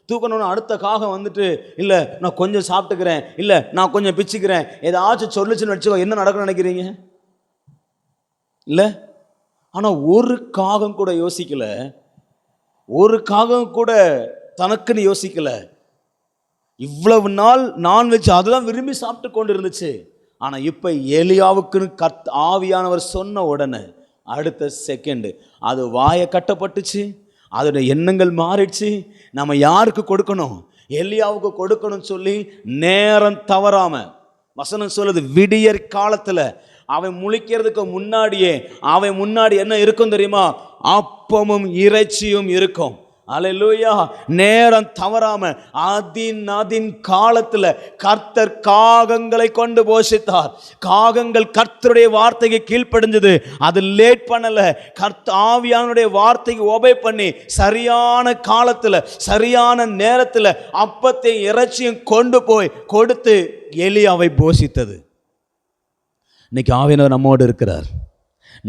தூக்கணும்னு அடுத்த காகம் வந்துட்டு, இல்லை நான் கொஞ்சம் சாப்பிட்டுக்கிறேன், இல்லை நான் கொஞ்சம் பிச்சுக்கிறேன், ஏதாச்சும் சொல்லிச்சுன்னு வச்சுக்கோ, என்ன நடக்கும்னு நினைக்கிறீங்க? இல்லை. ஆனால் ஒரு காகம் கூட யோசிக்கல. ஒரு காகம் கூட தனக்குன்னு யோசிக்கல. இவ்வளவு நாள் நான்வெஜ் அதுதான் விரும்பி சாப்பிட்டு கொண்டு இருந்துச்சு. ஆனால் இப்போ எலியாவுக்குன்னு ஆவியானவர் சொன்ன உடனே அடுத்த செகண்டு அது வாயை கட்டப்பட்டுச்சு. அதோட எண்ணங்கள் மாறிடுச்சு. நம்ம யாருக்கு கொடுக்கணும்? எலியாவுக்கு கொடுக்கணும்னு சொல்லி நேரம் தவறாம, வசனம் சொல்லுது, விடியற் காலத்தில் அவன் முழிக்கிறதுக்கு முன்னாடியே அவன் முன்னாடி என்ன இருக்கும் தெரியுமா? அப்பமும் இறைச்சியும் இருக்கும். அல்லேலூயா. நேரம் தவறாம அதின் காலத்தில் கர்த்தர் காகங்களை கொண்டு போஷித்தார். காகங்கள் கர்த்தருடைய வார்த்தைக்கு கீழ்ப்படிஞ்சது. அது லேட் பண்ணல. ஆவியானுடைய வார்த்தைக்கு ஒபே பண்ணி சரியான காலத்தில் சரியான நேரத்தில் அப்பத்தையும் இறைச்சியும் கொண்டு போய் கொடுத்து எலியாவை போஷித்தது. இன்னைக்கு ஆவியானவர் நம்மோடு இருக்கிறார்.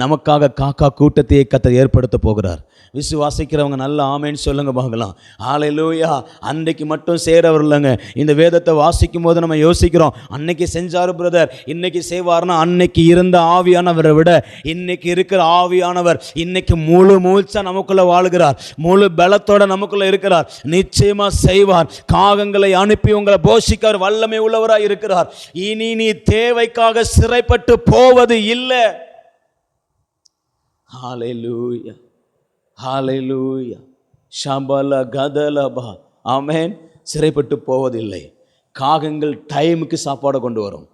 நமக்காக காக்கா கூட்டத்தையே கர்த்தர் ஏற்படுத்த போகிறார். விசுவாசிக்கிறவங்க நல்ல ஆமேன்னு சொல்லுங்க பார்க்கலாம். ஹல்லேலூயா. அன்றைக்கு மட்டும் செய்கிறவர் இல்லைங்க. இந்த வேதத்தை வாசிக்கும் போது நம்ம யோசிக்கிறோம், அன்னைக்கு செஞ்சாரு பிரதர், இன்னைக்கு செய்வார்னா, அன்னைக்கு இருந்த ஆவியானவரை விட இன்னைக்கு இருக்கிற ஆவியானவர் இன்னைக்கு முழு மூச்சா நமக்குள்ள வாழுகிறார். முழு பலத்தோட நமக்குள்ள இருக்கிறார். நிச்சயமா செய்வார். காகங்களை அனுப்பி உங்களை போஷிக்க வல்லமை உள்ளவராய் இருக்கிறார். இனி நீ தேவைக்காக சிறைப்பட்டு போவது இல்லை. ஹல்லேலூயா, ஹல்லேலூயா, ஷபல கதலபா. ஆமென். சிறைப்பட்டு போவதில்லை. காகங்கள் டைமுக்கு சாப்பாடை கொண்டு வரும்.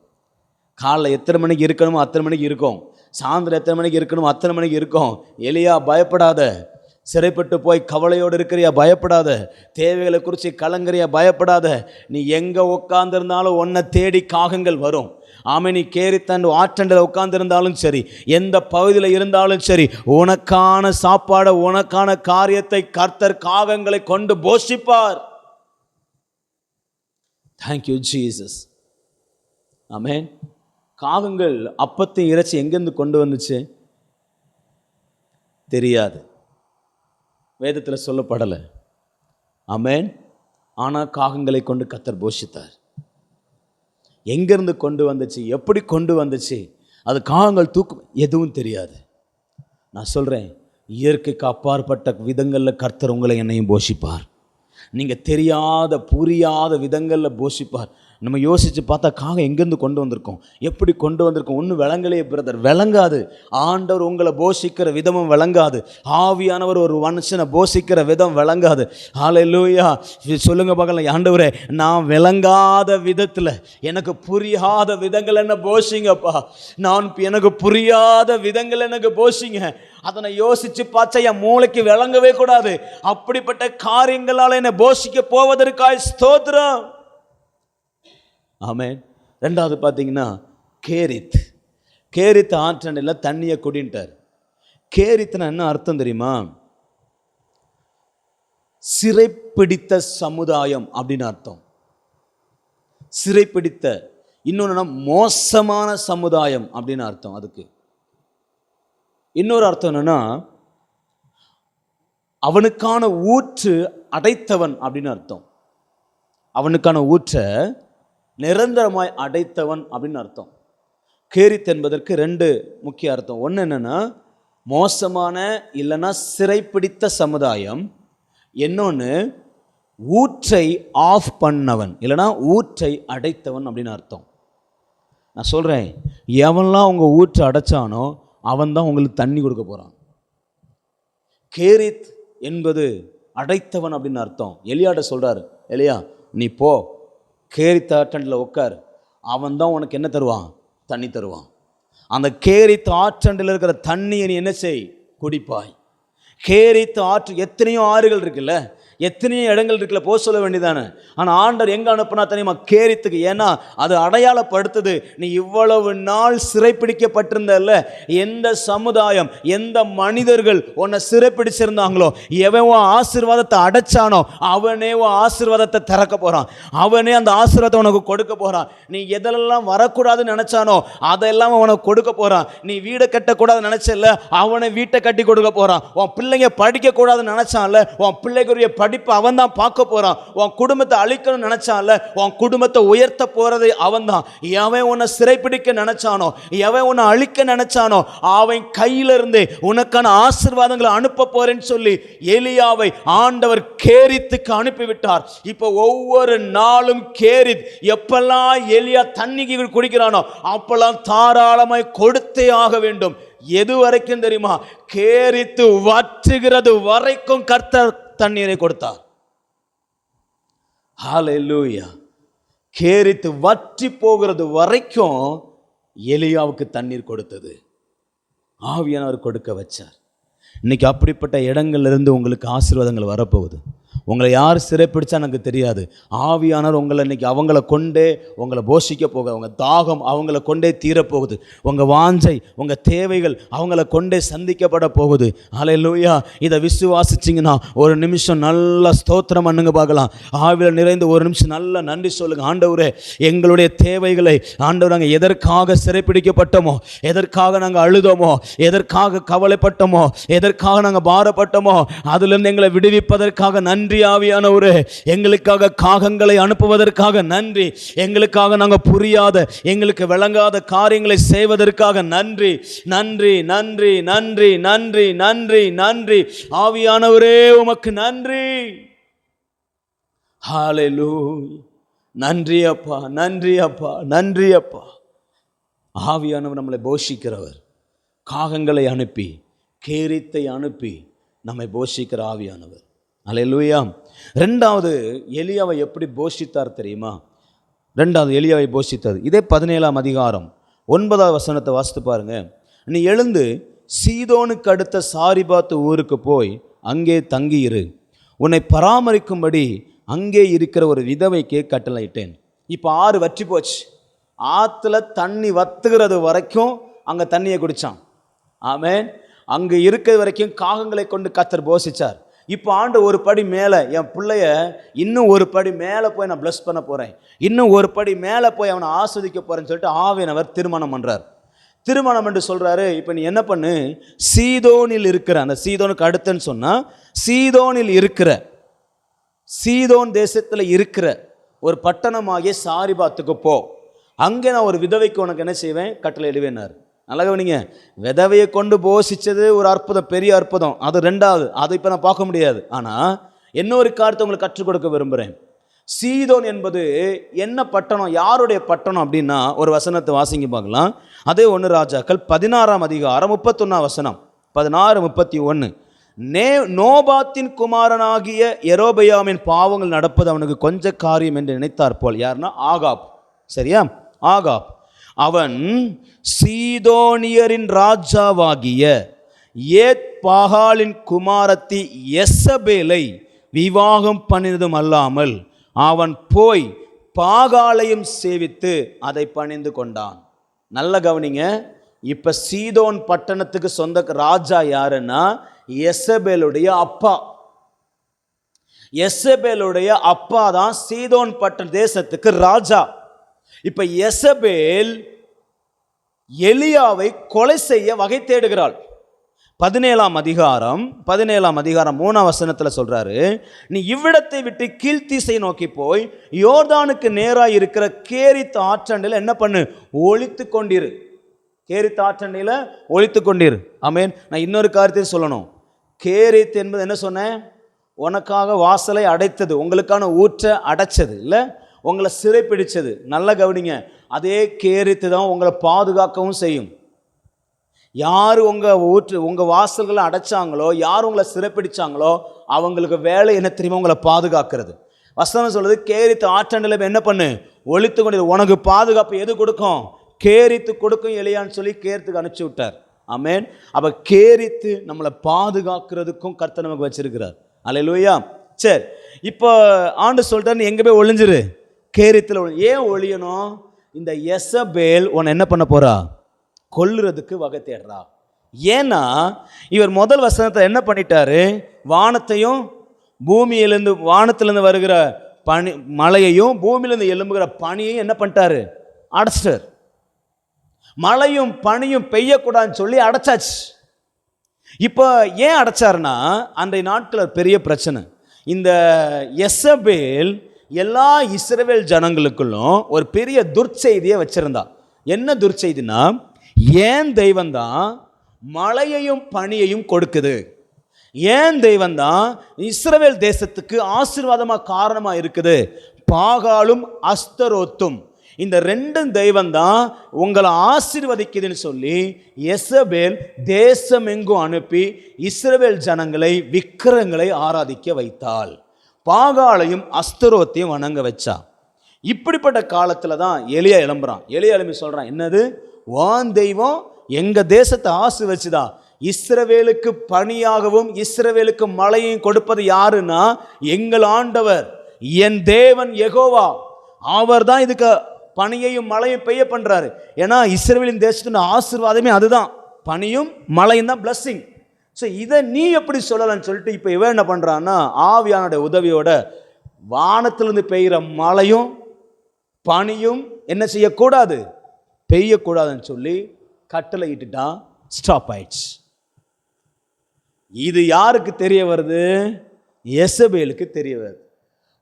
காலைல எத்தனை மணிக்கு இருக்கணுமோ அத்தனை மணிக்கு இருக்கும். சாயந்தரம் எத்தனை மணிக்கு இருக்கணுமோ அத்தனை மணிக்கு இருக்கும். எலியா பயப்படாத. சிறைப்பட்டு போய் கவலையோடு இருக்கிறியா? பயப்படாத. தேவைகளை குறித்து கலங்குறியா? பயப்படாத. நீ எங்கே உட்கார்ந்துருந்தாலும் உன்னை தேடி காகங்கள் வரும். ஆமே. நீ கேரித்தண்டு ஆற்றண்டில் உட்கார்ந்துருந்தாலும் சரி, எந்த பகுதியில் இருந்தாலும் சரி, உனக்கான சாப்பாடை உனக்கான காரியத்தை கர்த்தர் காகங்களை கொண்டு போஷிப்பார். Thank you Jesus. ஆமென். காகங்கள் அப்பத்தை இறைச்சி எங்கேருந்து கொண்டு வந்துச்சு தெரியாது, வேதத்தில் சொல்லப்படலை. ஆமென். ஆனால் காகங்களை கொண்டு கர்த்தர் போஷித்தார். எங்கேருந்து கொண்டு வந்துச்சு, எப்படி கொண்டு வந்துச்சு, அது காகங்கள் தூக்கும் எதுவும் தெரியாது. நான் சொல்கிறேன், இயற்கைக்கு அப்பாற்பட்ட விதங்களில் கர்த்தர் உங்களை என்னையும் போஷிப்பார். நீங்கள் தெரியாத புரியாத விதங்களில் போஷிப்பார். நம்ம யோசித்து பார்த்தா காகம் எங்கேருந்து கொண்டு வந்திருக்கோம், எப்படி கொண்டு வந்திருக்கோம், ஒன்றும் விளங்கலையே பிரதர். விளங்காது. ஆண்டவர் உங்களை போஷிக்கிற விதமும் விளங்காது. ஆவியானவர் ஒரு மனுஷனை போஷிக்கிற விதம் விளங்காது. ஹல்லேலூயா. சொல்லுங்க பார்க்கலாம், ஆண்டவரே நான் விளங்காத விதத்தில் எனக்கு புரியாத விதங்கள் என்ன போஷிங்கப்பா. எனக்கு புரியாத விதங்கள் எனக்கு போஷிங்க. அதனை யோசித்து பார்த்தா என் மூளைக்கு விளங்கவே கூடாது. அப்படிப்பட்ட காரியங்களால் என்னை போஷிக்க போவதற்காய் ஸ்தோத்திரம். ஆமென். ரெண்டாவது பார்த்தீங்கன்னா கேரித் ஆற்றண்டில் தண்ணியை குடின்ட்டார். கேரித்னா என்ன அர்த்தம் தெரியுமா? சிறைப்பிடித்த சமுதாயம் அப்படின்னு அர்த்தம். சிறைப்பிடித்த, இன்னொன்று மோசமான சமுதாயம் அப்படின்னு அர்த்தம். அதுக்கு இன்னொரு அர்த்தம் என்னன்னா, அவனுக்கான ஊற்று அடைத்தவன் அப்படின்னு அர்த்தம். அவனுக்கான ஊற்றை நிரந்தரமாய் அடைத்தவன் அப்படின்னு அர்த்தம். கேரித் என்பதற்கு ரெண்டு முக்கிய அர்த்தம். ஒன்று என்னன்னா, மோசமான இல்லைன்னா சிறைப்பிடித்த சமுதாயம். இன்னொன்று ஊற்றை ஆஃப் பண்ணவன் இல்லைன்னா ஊற்றை அடைத்தவன் அப்படின்னு அர்த்தம். நான் சொல்கிறேன், எவன்லாம் உங்கள் ஊற்றை அடைச்சானோ அவன் தான் உங்களுக்கு தண்ணி கொடுக்க போகிறான். கேரித் என்பது அடைத்தவன் அப்படின்னு அர்த்தம். எலியாட்ட சொல்கிறாரு, எலியா நீ போ, கேரித் ஆற்றண்டில் உட்கார், அவன் தான் உனக்கு என்ன தருவான்? தண்ணி தருவான். அந்த கேரித் ஆற்றண்டில் இருக்கிற தண்ணியை நீ என்ன செய்? குடிப்பாய். கேரித் ஆற்று, எத்தனையோ ஆறுகள் இருக்குல்ல, எத்தனையோ இடங்கள் இருக்குல்ல, போக சொல்ல வேண்டியதானே. ஆனால் ஆண்டவர் எங்கே அனுப்புனா தெரியுமா? கேரித்துக்கு. ஏன்னா அது அடையாளப்படுத்துது, நீ இவ்வளவு நாள் சிறைப்பிடிக்கப்பட்டிருந்தல்ல, எந்த சமுதாயம் எந்த மனிதர்கள் உன்னை சிறைப்பிடிச்சிருந்தாங்களோ, எவன் ஆசீர்வாதத்தை அடைச்சானோ அவனே ஆசீர்வாதத்தை திறக்க போகிறான். அவனே அந்த ஆசீர்வாதத்தை உனக்கு கொடுக்க போகிறான். நீ எதெல்லாம் வரக்கூடாதுன்னு நினச்சானோ அதெல்லாம் உனக்கு கொடுக்க போகிறான். நீ வீடை கட்டக்கூடாதுன்னு நினச்சல, அவனை வீட்டை கட்டி கொடுக்க போகிறான். உன் பிள்ளைங்க படிக்கக்கூடாதுன்னு நினச்சான்ல, உன் பிள்ளைகளுடைய படிப்பு அவன் தான் பார்க்க போறான். உன் குடும்பத்தை அழிக்கணும்னு நினைச்சான்ல, உன் குடும்பத்தை உயர்த்த போறது அவன் தான். எவன் உன்னை சிறைப்பிடிக்க நினைச்சானோ, எவன் உன்னை அழிக்க நினைச்சானோ, அவன் கையிலிருந்து உனக்கான ஆசீர்வாதங்களை அனுப்ப போறேன்னு சொல்லி எலியாவை ஆண்டவர் கேரித்துக்கு அனுப்பிவிட்டார். இப்போ ஒவ்வொரு நாளும் கேரித் எப்பெல்லாம் எலியா தண்ணி குடிக்கிறானோ அப்பெல்லாம் தாராளமாய் கொடுத்தே ஆக வேண்டும். எது வரைக்கும் தெரியுமா? கேரித்து வற்றுகிறது வரைக்கும் கர்த்தர் தண்ணீரை கொடுத்தார். ஹல்லேலூயா. கேரித்து வற்றி போகிறது வரைக்கும் எலியாவுக்கு தண்ணீர் கொடுத்தது ஆவியானவர் கொடுக்க வச்சார். இன்னைக்கு அப்படிப்பட்ட இடங்கள்லேருந்து உங்களுக்கு ஆசீர்வாதங்கள் வரப்போகுது. உங்களை யார் சிறைப்பிடிச்சா எனக்கு தெரியாது. ஆவியானவர் உங்களை இன்னைக்கு அவங்கள கொண்டே உங்களை போஷிக்க போக, உங்கள் தாகம் அவங்கள கொண்டே தீரப்போகுது. உங்கள் வாஞ்சை உங்கள் தேவைகள் அவங்கள கொண்டே சந்திக்கப்பட போகுது. ஹல்லேலூயா. இதை விசுவாசிச்சிங்கன்னா ஒரு நிமிஷம் நல்லா ஸ்தோத்திரம் பண்ணுங்க பார்க்கலாம். ஆவியில் நிறைந்து ஒரு நிமிஷம் நல்லா நன்றி சொல்லுங்கள். ஆண்டவரே, எங்களுடைய தேவைகளை ஆண்டவர், நாங்கள் எதற்காக சிறைப்பிடிக்கப்பட்டோமோ, எதற்காக நாங்கள் அழுதோமோ, எதற்காக கவலைப்பட்டோமோ, எதற்காக நாங்கள் பாரப்பட்டோமோ, அதிலிருந்து எங்களை விடுவிப்பதற்காக நன்றி ஆவியானவரே. எங்களுக்காக காகங்களை அனுப்புவதற்காக நன்றி. எங்களுக்காக நாங்கள் புரியாத, எங்களுக்கு விளங்காத காரியங்களை செய்வதற்காக நன்றி, நன்றி, நன்றி, நன்றி, நன்றி, நன்றி, நன்றி. ஆவியானவரே உமக்கு நன்றி. ஹல்லேலூயா. நன்றி அப்பா, நன்றி அப்பா, நன்றி அப்பா. ஆவியானவர் நம்மளை போஷிக்கிறவர். காகங்களை அனுப்பி, கேரித்தை அனுப்பி நம்மை போஷிக்கிற ஆவியானவர். ஹல்லேலூயா. ரெண்டாவது எலியாவை எப்படி போஷித்தார் தெரியுமா? ரெண்டாவது எலியாவை போஷித்தார். இதே 17ஆம் அதிகாரம் 9வது வசனத்தை வாசித்து பாருங்க. நீ எழுந்து சீதோனுக்கு அடுத்த சாரிபாத்து ஊருக்கு போய் அங்கே தங்கியிரு, உன்னை பராமரிக்கும்படி அங்கே இருக்கிற ஒரு விதவைக்கு கட்டளையிட்டேன். இப்போ 6 வற்றி போச்சு. ஆற்றுல தண்ணி வத்துகிறது வரைக்கும் அங்கே தண்ணியை குடித்தான். ஆமென். அங்கே இருக்கிற வரைக்கும் காகங்களை கொண்டு கர்த்தர் போஷிச்சார். இப்போ ஆண்டு ஒரு படி மேலே, என் பிள்ளைய இன்னும் ஒரு படி மேலே போய் நான் பிளஸ் பண்ண போகிறேன், இன்னும் ஒரு படி மேலே போய் அவனை ஆஸ்வதிக்க போகிறேன்னு சொல்லிட்டு ஆவியானவர் திருமணம் பண்ணுறார். திருமணம் என்று சொல்கிறாரு. இப்போ நீ என்ன பண்ணு, சீதோனில் இருக்கிற, அந்த சீதோனுக்கு அடுத்துன்னு சொன்னால் சீதோனில் இருக்கிற, சீதோன் தேசத்தில் இருக்கிற ஒரு பட்டணமாகிய சாரிபாத்துக்கு போ, அங்கே நான் ஒரு விதவைக்கு உனக்கு என்ன செய்வேன்? கட்டளை இடுவேன்னார். நல்லா கவனிங்க. விதவையை கொண்டு போஷிச்சது ஒரு அற்புதம், பெரிய அற்புதம். அது ரெண்டாவது, அதை இப்போ நான் பார்க்க முடியாது. ஆனால் இன்னொரு காரியத்தை உங்களுக்கு கற்றுக் கொடுக்க விரும்புகிறேன். சீதோன் என்பது என்ன பட்டணம், யாருடைய பட்டணம் அப்படின்னா, ஒரு வசனத்தை வாசிங்க பார்க்கலாம். அதே 1 ராஜாக்கள் 16ஆம் அதிகாரம் 31ஆம் வசனம், 16:31. நோபாத்தின் குமாரனாகிய யெரொபெயாமின் பாவங்கள் நடப்பது அவனுக்கு கொஞ்ச காரியம் என்று நினைத்தார் போல். யாருன்னா ஆகாப். சரியா? ஆகாப். அவன் சீதோனியரின் ராஜாவாகிய ஏத் பாகாலின் குமாரத்தி எசபேலை விவாகம் பண்ணினதும் அல்லாமல் அவன் போய் பாகாலையும் சேவித்து அதை பணிந்து கொண்டான். நல்ல கவனிங்க. இப்ப சீதோன் பட்டணத்துக்கு சொந்த ராஜா யாருன்னா எசபேலுடைய அப்பா. யெசபேலுடைய அப்பா தான் சீதோன் பட்டண தேசத்துக்கு ராஜா. இப்ப யெசபேல் எலியாவை கொலை செய்ய வகை தேடுகிறாள். 17ஆம் அதிகாரம் 3ஆம் வசனத்தில் சொல்றாரு, நீ இவ்விடத்தை விட்டு கீழ்த்திசை நோக்கி போய் யோர்தானுக்கு நேராக இருக்கிற கேரித் ஆற்றண்டையில் என்ன பண்ணு, ஒளித்து கொண்டிரு. கேரித் ஆற்றண்டையில் ஒளித்து கொண்டிரு. ஆமென். நான் இன்னொரு காரியத்தை சொல்லணும். கேரித் என்பது என்ன சொன்னேன், உனக்காக வாசலை அடைத்தது, உங்களுக்கான ஊற்றை அடைச்சது இல்லை, உங்களை சிறைப்பிடிச்சது. நல்லா கவனிங்க. அதே கேரித்து தான் உங்களை பாதுகாக்கவும் செய்யும். யார் உங்கள் வாசல்களை அடைச்சாங்களோ, யார் உங்களை சிறைப்பிடிச்சாங்களோ, அவங்களுக்கு வேலை என்ன தெரியுமா, உங்களை பாதுகாக்கிறது. வசனம் சொல்லுது, கேரித்து ஆற்றண்டில் என்ன பண்ணு, ஒளித்து கொண்டு. உனக்கு பாதுகாப்பு எது கொடுக்கும், கேரித்து கொடுக்கும் எலியான்னு சொல்லி கேரித்துக்கு அனுப்பிச்சி விட்டார். ஆமென். அப்போ கேரித்து நம்மளை பாதுகாக்கிறதுக்கும் கர்த்தர் நமக்கு வச்சிருக்கிறார். அல்லேலூயா. சரி, இப்போ ஆண்டு சொல்லிட்டார், நீ எங்கே போய் ஒளிஞ்சிரு, கேரித்தில். ஏன் ஒளியணும், இந்த யெசபேல் உன்னை என்ன பண்ண போறா, கொல்லுறதுக்கு வகை தேடுறா. ஏன்னா இவர் முதல் வசனத்தை என்ன பண்ணிட்டாரு, வானத்தையும் பூமியிலிருந்து, வானத்திலிருந்து வருகிற பனி மழையையும் பூமியிலிருந்து எழும்புகிற பனியையும் என்ன பண்ணிட்டாரு, அடைச்சிட்டார். மழையும் பனியும் பெய்யக்கூடாதுன்னு சொல்லி அடைச்சாச்சு. இப்போ ஏன் அடைச்சாருன்னா, அன்றைய நாட்களில் பெரிய பிரச்சனை. இந்த யெசபேல் எல்லா இஸ்ரவேல் ஜனங்களுக்குள்ளும் ஒரு பெரிய துர்ச்செய்தியை வச்சிருந்தா. என்ன துர்ச்செய்தினா, ஏன் தெய்வம் தான் மழையையும் பனியையும் கொடுக்குது, ஏன் தெய்வம் தான் இஸ்ரவேல் தேசத்துக்கு ஆசீர்வாதமாக காரணமாக இருக்குது, பாகாலும் அஸ்தரோத்தும் இந்த ரெண்டும் தெய்வம் தான் உங்களை ஆசீர்வதிக்குதுன்னு சொல்லி யெசபேல் தேசம் எங்கும் அனுப்பி இஸ்ரவேல் ஜனங்களை விக்கிரங்களை ஆராதிக்க வைத்தாள். பாகாலையும் அஸ்தரோத்தையும் வணங்க வச்சா. இப்படிப்பட்ட காலத்தில் தான் எலியா எழும்புறான். எலியா எழும்பி சொல்கிறான், என்னது, வான் தெய்வம் எங்கள் தேசத்தை ஆசீர்வதிச்சுதா, இஸ்ரவேலுக்கு பனியாகவும் இஸ்ரவேலுக்கு மழையையும் கொடுப்பது யாருன்னா எங்கள் ஆண்டவர், என் தேவன் யெகோவா. அவர் தான் இதுக்கு பனியையும் மழையும் பெய்ய பண்ணுறாரு. ஏன்னா இஸ்ரவேலின் தேசத்தின் ஆசீர்வாதமே அதுதான், பனியும் மழையும் தான் பிளஸ்ஸிங். ஸோ இதை நீ எப்படி சொல்லலாம்னு சொல்லிட்டு இப்போ இவன் என்ன பண்ணுறான்னா, ஆவியானுடைய உதவியோட வானத்திலிருந்து பெய்கிற மழையும் பனியும் என்ன செய்யக்கூடாது, பெய்யக்கூடாதுன்னு சொல்லி கட்டளை இட்டுட்டான். ஸ்டாப் ஆயிடுச்சு. இது யாருக்கு தெரிய வருது, யெசபேலுக்கு தெரிய வருது.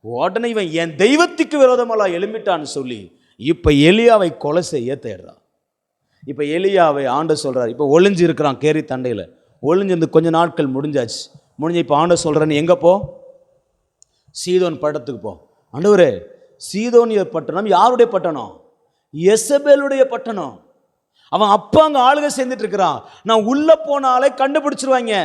உடனே இவன் என் தெய்வத்துக்கு விரோதமெல்லாம் எழும்பிட்டான்னு சொல்லி இப்போ எலியாவை கொலை செய்ய தேடுறான். இப்போ எலியாவை ஆண்டவர் சொல்கிறார், இப்போ ஒளிஞ்சு இருக்கிறான் கேரி தண்டையில், ஒளிஞ்சிருந்து கொஞ்ச நாட்கள் முடிஞ்சாச்சு. முடிஞ்சு இப்போ ஆண்டவர் சொல்கிறேன்னு எங்கே போ, சீதோன் பட்டணத்துக்கு போ. ஆண்டவரே, சீதோனிய பட்டணம் யாருடைய பட்டணம், யெசபேலுடைய பட்டணம். அவன் அப்பா அங்கே ஆளுக சேர்ந்துட்டு இருக்கிறான். நான் உள்ளே போனாலே கண்டுபிடிச்சிருவாங்க,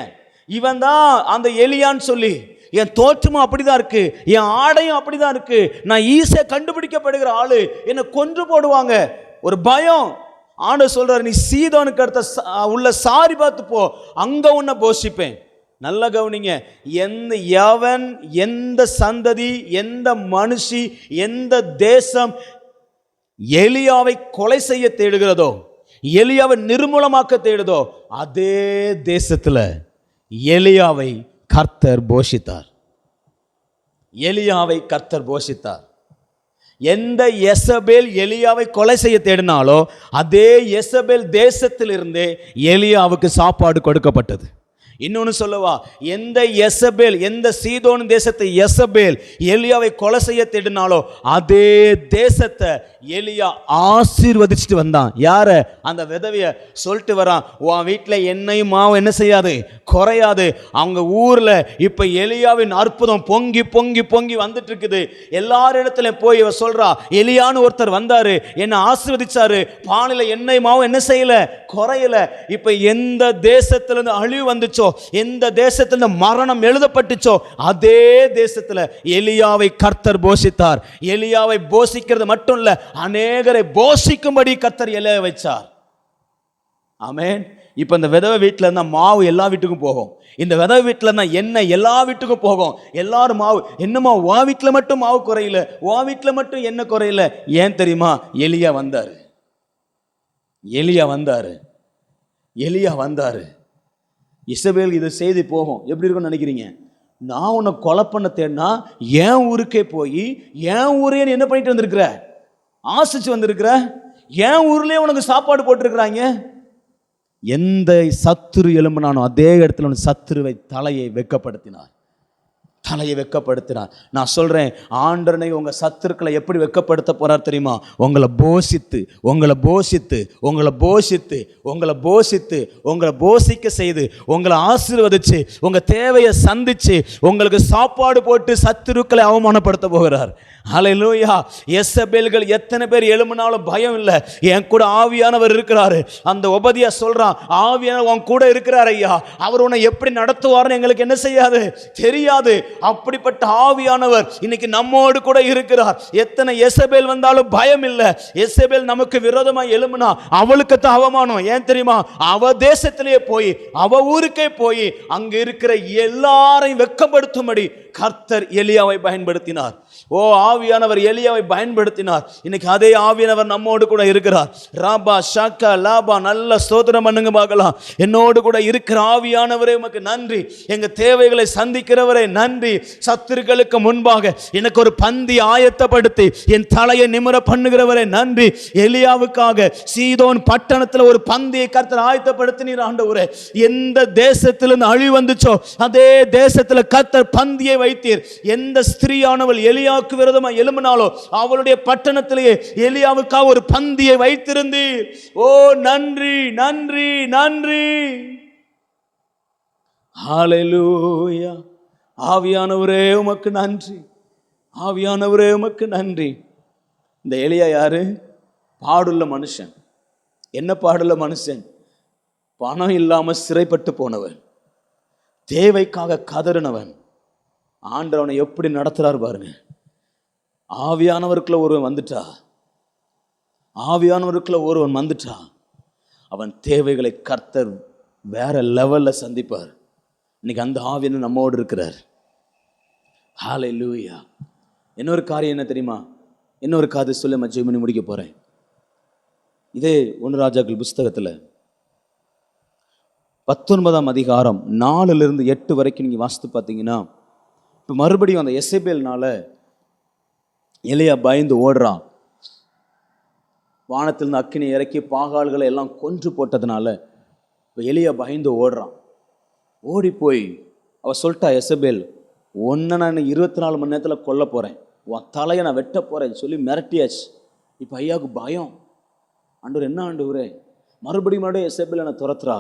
இவன் தான் அந்த எலியான்னு சொல்லி. என் தோற்றமும் அப்படிதான் இருக்கு, என் ஆடையும் அப்படிதான் இருக்கு, நான் ஈஸியா கண்டுபிடிக்கப்படுகிற ஆளு, என்னை கொன்று போடுவாங்க. ஒரு பயம். ஆண்டவர் சொல்றாரு, நீ சீதோனுக்கு அடுத்த உள்ள சாரி பார்த்து போ, அங்க உன்னை போஷிப்பேன். நல்ல கவனிங்க. எவன், எந்த சந்ததி, எந்த மனுஷி, எந்த தேசம் எலியாவை கொலை செய்ய தேடுகிறதோ, எலியாவை நிர்மூலமாக்க தேடுதோ, அதே தேசத்துல எலியாவை கர்த்தர் போஷித்தார். எலியாவை கர்த்தர் போஷித்தார். எந்த யெசபேல் எலியாவை கொலை செய்ய தேடினாலோ அதே யெசபேல் தேசத்திலிருந்தே எலியாவுக்கு சாப்பாடு கொடுக்கப்பட்டது. இன்னொன்று சொல்லவா, எந்த யெசபேல், எந்த சீதோன் தேசத்தை யெசபேல் எலியாவை கொலை செய்ய தேடினாலோ அதே தேசத்தை எலியா ஆசீர்வதிச்சுட்டு வந்தான். யார, அந்த விதவைய சொல்லிட்டு வரான், உன் வீட்டில் எண்ணெயும் மாவும் என்ன செய்யாது, குறையாது. அவங்க ஊரில் இப்போ எலியாவின் அற்புதம் பொங்கி பொங்கி பொங்கி வந்துட்டு இருக்குது. எல்லாரிடத்துல போய் இவ சொல்றா, எலியான்னு ஒருத்தர் வந்தாரு, என்னை ஆசீர்வதிச்சாரு, பாலில் எண்ணெய் மாவும் என்ன செய்யல, குறையல. இப்போ எந்த தேசத்திலிருந்து அழிவு வந்துச்சோ, எந்த தேசத்துல மரணம் எழுதப்பட்டுச்சோ அதே தேசத்துல எலியாவை கர்த்தர் போஷித்தார். எலியாவை போஷிக்கிறது மட்டும் இல்ல, அநேகரை போஷிக்கும்படி கர்த்தர் எலியாவை வச்சார். ஆமென். இப்ப இந்த விதவை வீட்டுல இருந்தா மாவு எல்லா வீட்டுக்கும் போகும், இந்த விதவை வீட்டுல இருந்தா எண்ணெய் எல்லா வீட்டுக்கும் போகும். எல்லாரும் மாவு, என்னமா உன் வீட்டுல மட்டும் மாவு குறையில, உன் வீட்டுல மட்டும் எண்ணெய் குறையில. ஏன் தெரியுமா, எலியா வந்தாரு. எலியா வந்தாரு. எலியா வந்தாரு. இசபேல் இது செய்தி போகும். எப்படி இருக்கும்னு நினைக்கிறீங்க? நான் உன்னை கொலை பண்ண தேடினா என் ஊருக்கே போய் என் ஊரே என்ன பண்ணிட்டு வந்திருக்கிற, ஆசிச்சு வந்திருக்கிற, என் ஊர்லயே உனக்கு சாப்பாடு போட்டிருக்கிறாங்க. எந்த சத்துரு எழும்பினானோ அதே இடத்துல சத்துருவை தலையை வெட்கப்படுத்தினார். நான் சொல்றேன், ஆண்டவனை உங்க சத்துருக்களை எப்படி வெட்கப்படுத்த போறார் தெரியுமா? உங்களை போஷித்து உங்களை போஷிக்க செய்து உங்களை ஆசீர்வதிச்சு உங்க தேவையை சந்திச்சு உங்களுக்கு சாப்பாடு போட்டு சத்துருக்களை அவமானப்படுத்த போகிறார். ஹல்லேலூயா. எசபேல்கள் எத்தனை பேர் எழும்பினாலும் பயம் இல்லை, என் கூட ஆவியானவர் இருக்கிறாரு. அந்த ஒபதியா சொல்றான், ஆவியானவர் உன் கூட இருக்கிறார் ஐயா, அவர் உன்னை எப்படி நடத்துவார்னு எங்களுக்கு என்ன செய்யாது, தெரியாது. அப்படிப்பட்ட ஆவியானவர் இன்னைக்கு நம்மோடு கூட இருக்கிறார். எத்தனை எசபேல் வந்தாலும் பயம் இல்லை. எசபேல் நமக்கு விரோதமாக எழும்பினா அவளுக்கு தான் அவமானம். ஏன் தெரியுமா? அவ தேசத்திலேயே போய் அவ ஊருக்கே போய் அங்க இருக்கிற எல்லாரையும் வெட்கப்படுத்தும்படி கர்த்தர் எலியாவை பயன்படுத்தினார். ஓ, ஆவியானவர் எலியாவை பயன்படுத்தினார். இன்னைக்கு அதே ஆவியானவர் நம்மோடு கூட இருக்கிறார். ராபா ஷாக்கா லாபா, நல்ல ஸ்தோத்திரம் பண்ணுங்க பார்க்கலாம். என்னோடு கூட இருக்கிற ஆவியானவரே உமக்கு நன்றி. எங்க தேவைகளை சந்திக்கிறவரே நன்றி. சத்துருக்களுக்கு முன்பாக எனக்கு ஒரு பந்தி ஆயத்தப்படுத்தி என் தலையை நிமிர பண்ணுகிறவரே நன்றி. எலியாவுக்காக சீதோன் பட்டணத்தில் ஒரு பந்தியை கர்த்தர் ஆயத்தப்படுத்தினீர் ஆண்டவரே. எந்த தேசத்திலிருந்து அழிவு வந்துச்சோ அதே தேசத்தில் கர்த்தர் பந்தியை வைத்தீர். எந்த ஸ்திரீயானவள் எலியாவுக்கு விரோதமாக எழும்பினாலோ அவளுடைய பட்டணத்திலேயே எலியாவுக்காக ஒரு பந்தியை வைத்திருந்தீர். ஓ, நன்றி நன்றி நன்றி. ஹல்லேலூயா. ஆவியானவரே உமக்கு நன்றி, ஆவியானவரே உமக்கு நன்றி. இந்த எலியா யாரு? பாடுள்ள மனுஷன். என்ன பாடுள்ள மனுஷன்? பணம் இல்லாம சிறைப்பட்டு போனவன், தேவைக்காக கதறினவன். ஆண்டவனை எப்படி நடத்துறாரு பாருங்க. ஆவியானவருக்குள்ள ஒருவன் வந்துட்டா அவன் தேவைகளை கர்த்தர் வேற லெவல்ல சந்திப்பார். இன்னைக்கு அந்த ஆவியானவர் நம்மோடு இருக்கிறார். ஹல்லேலூயா. இன்னொரு காரியம் என்ன தெரியுமா? இன்னொரு காது சொல்ல மச்சம் பண்ணி முடிக்க போறேன். இதே 1 ராஜாக்கள் புஸ்தகத்துல 19ஆம் அதிகாரம் 4-8 வரைக்கும் நீங்க வாசித்து பார்த்தீங்கன்னா, இப்போ மறுபடியும் அந்த எசபேல்னால எலியா பயந்து ஓடுறான். வானத்திலிருந்து அக்கினி இறக்கி பாகால்களை எல்லாம் கொன்று போட்டதுனால இப்போ எலியா பயந்து ஓடுறான். ஓடி போய் அவ சொல்லிட்டா, எசபேல் ஒன்றை நான் 24 மணி நேரத்தில் கொல்ல போகிறேன், உன் தலையை நான் வெட்ட போகிறேன்னு சொல்லி மிரட்டியாச்சு. இப்போ ஐயாவுக்கு பயம். ஆண்டவர், என்ன ஆண்டவரே, மறுபடியும் எசபேல் என்னை துரத்துறா,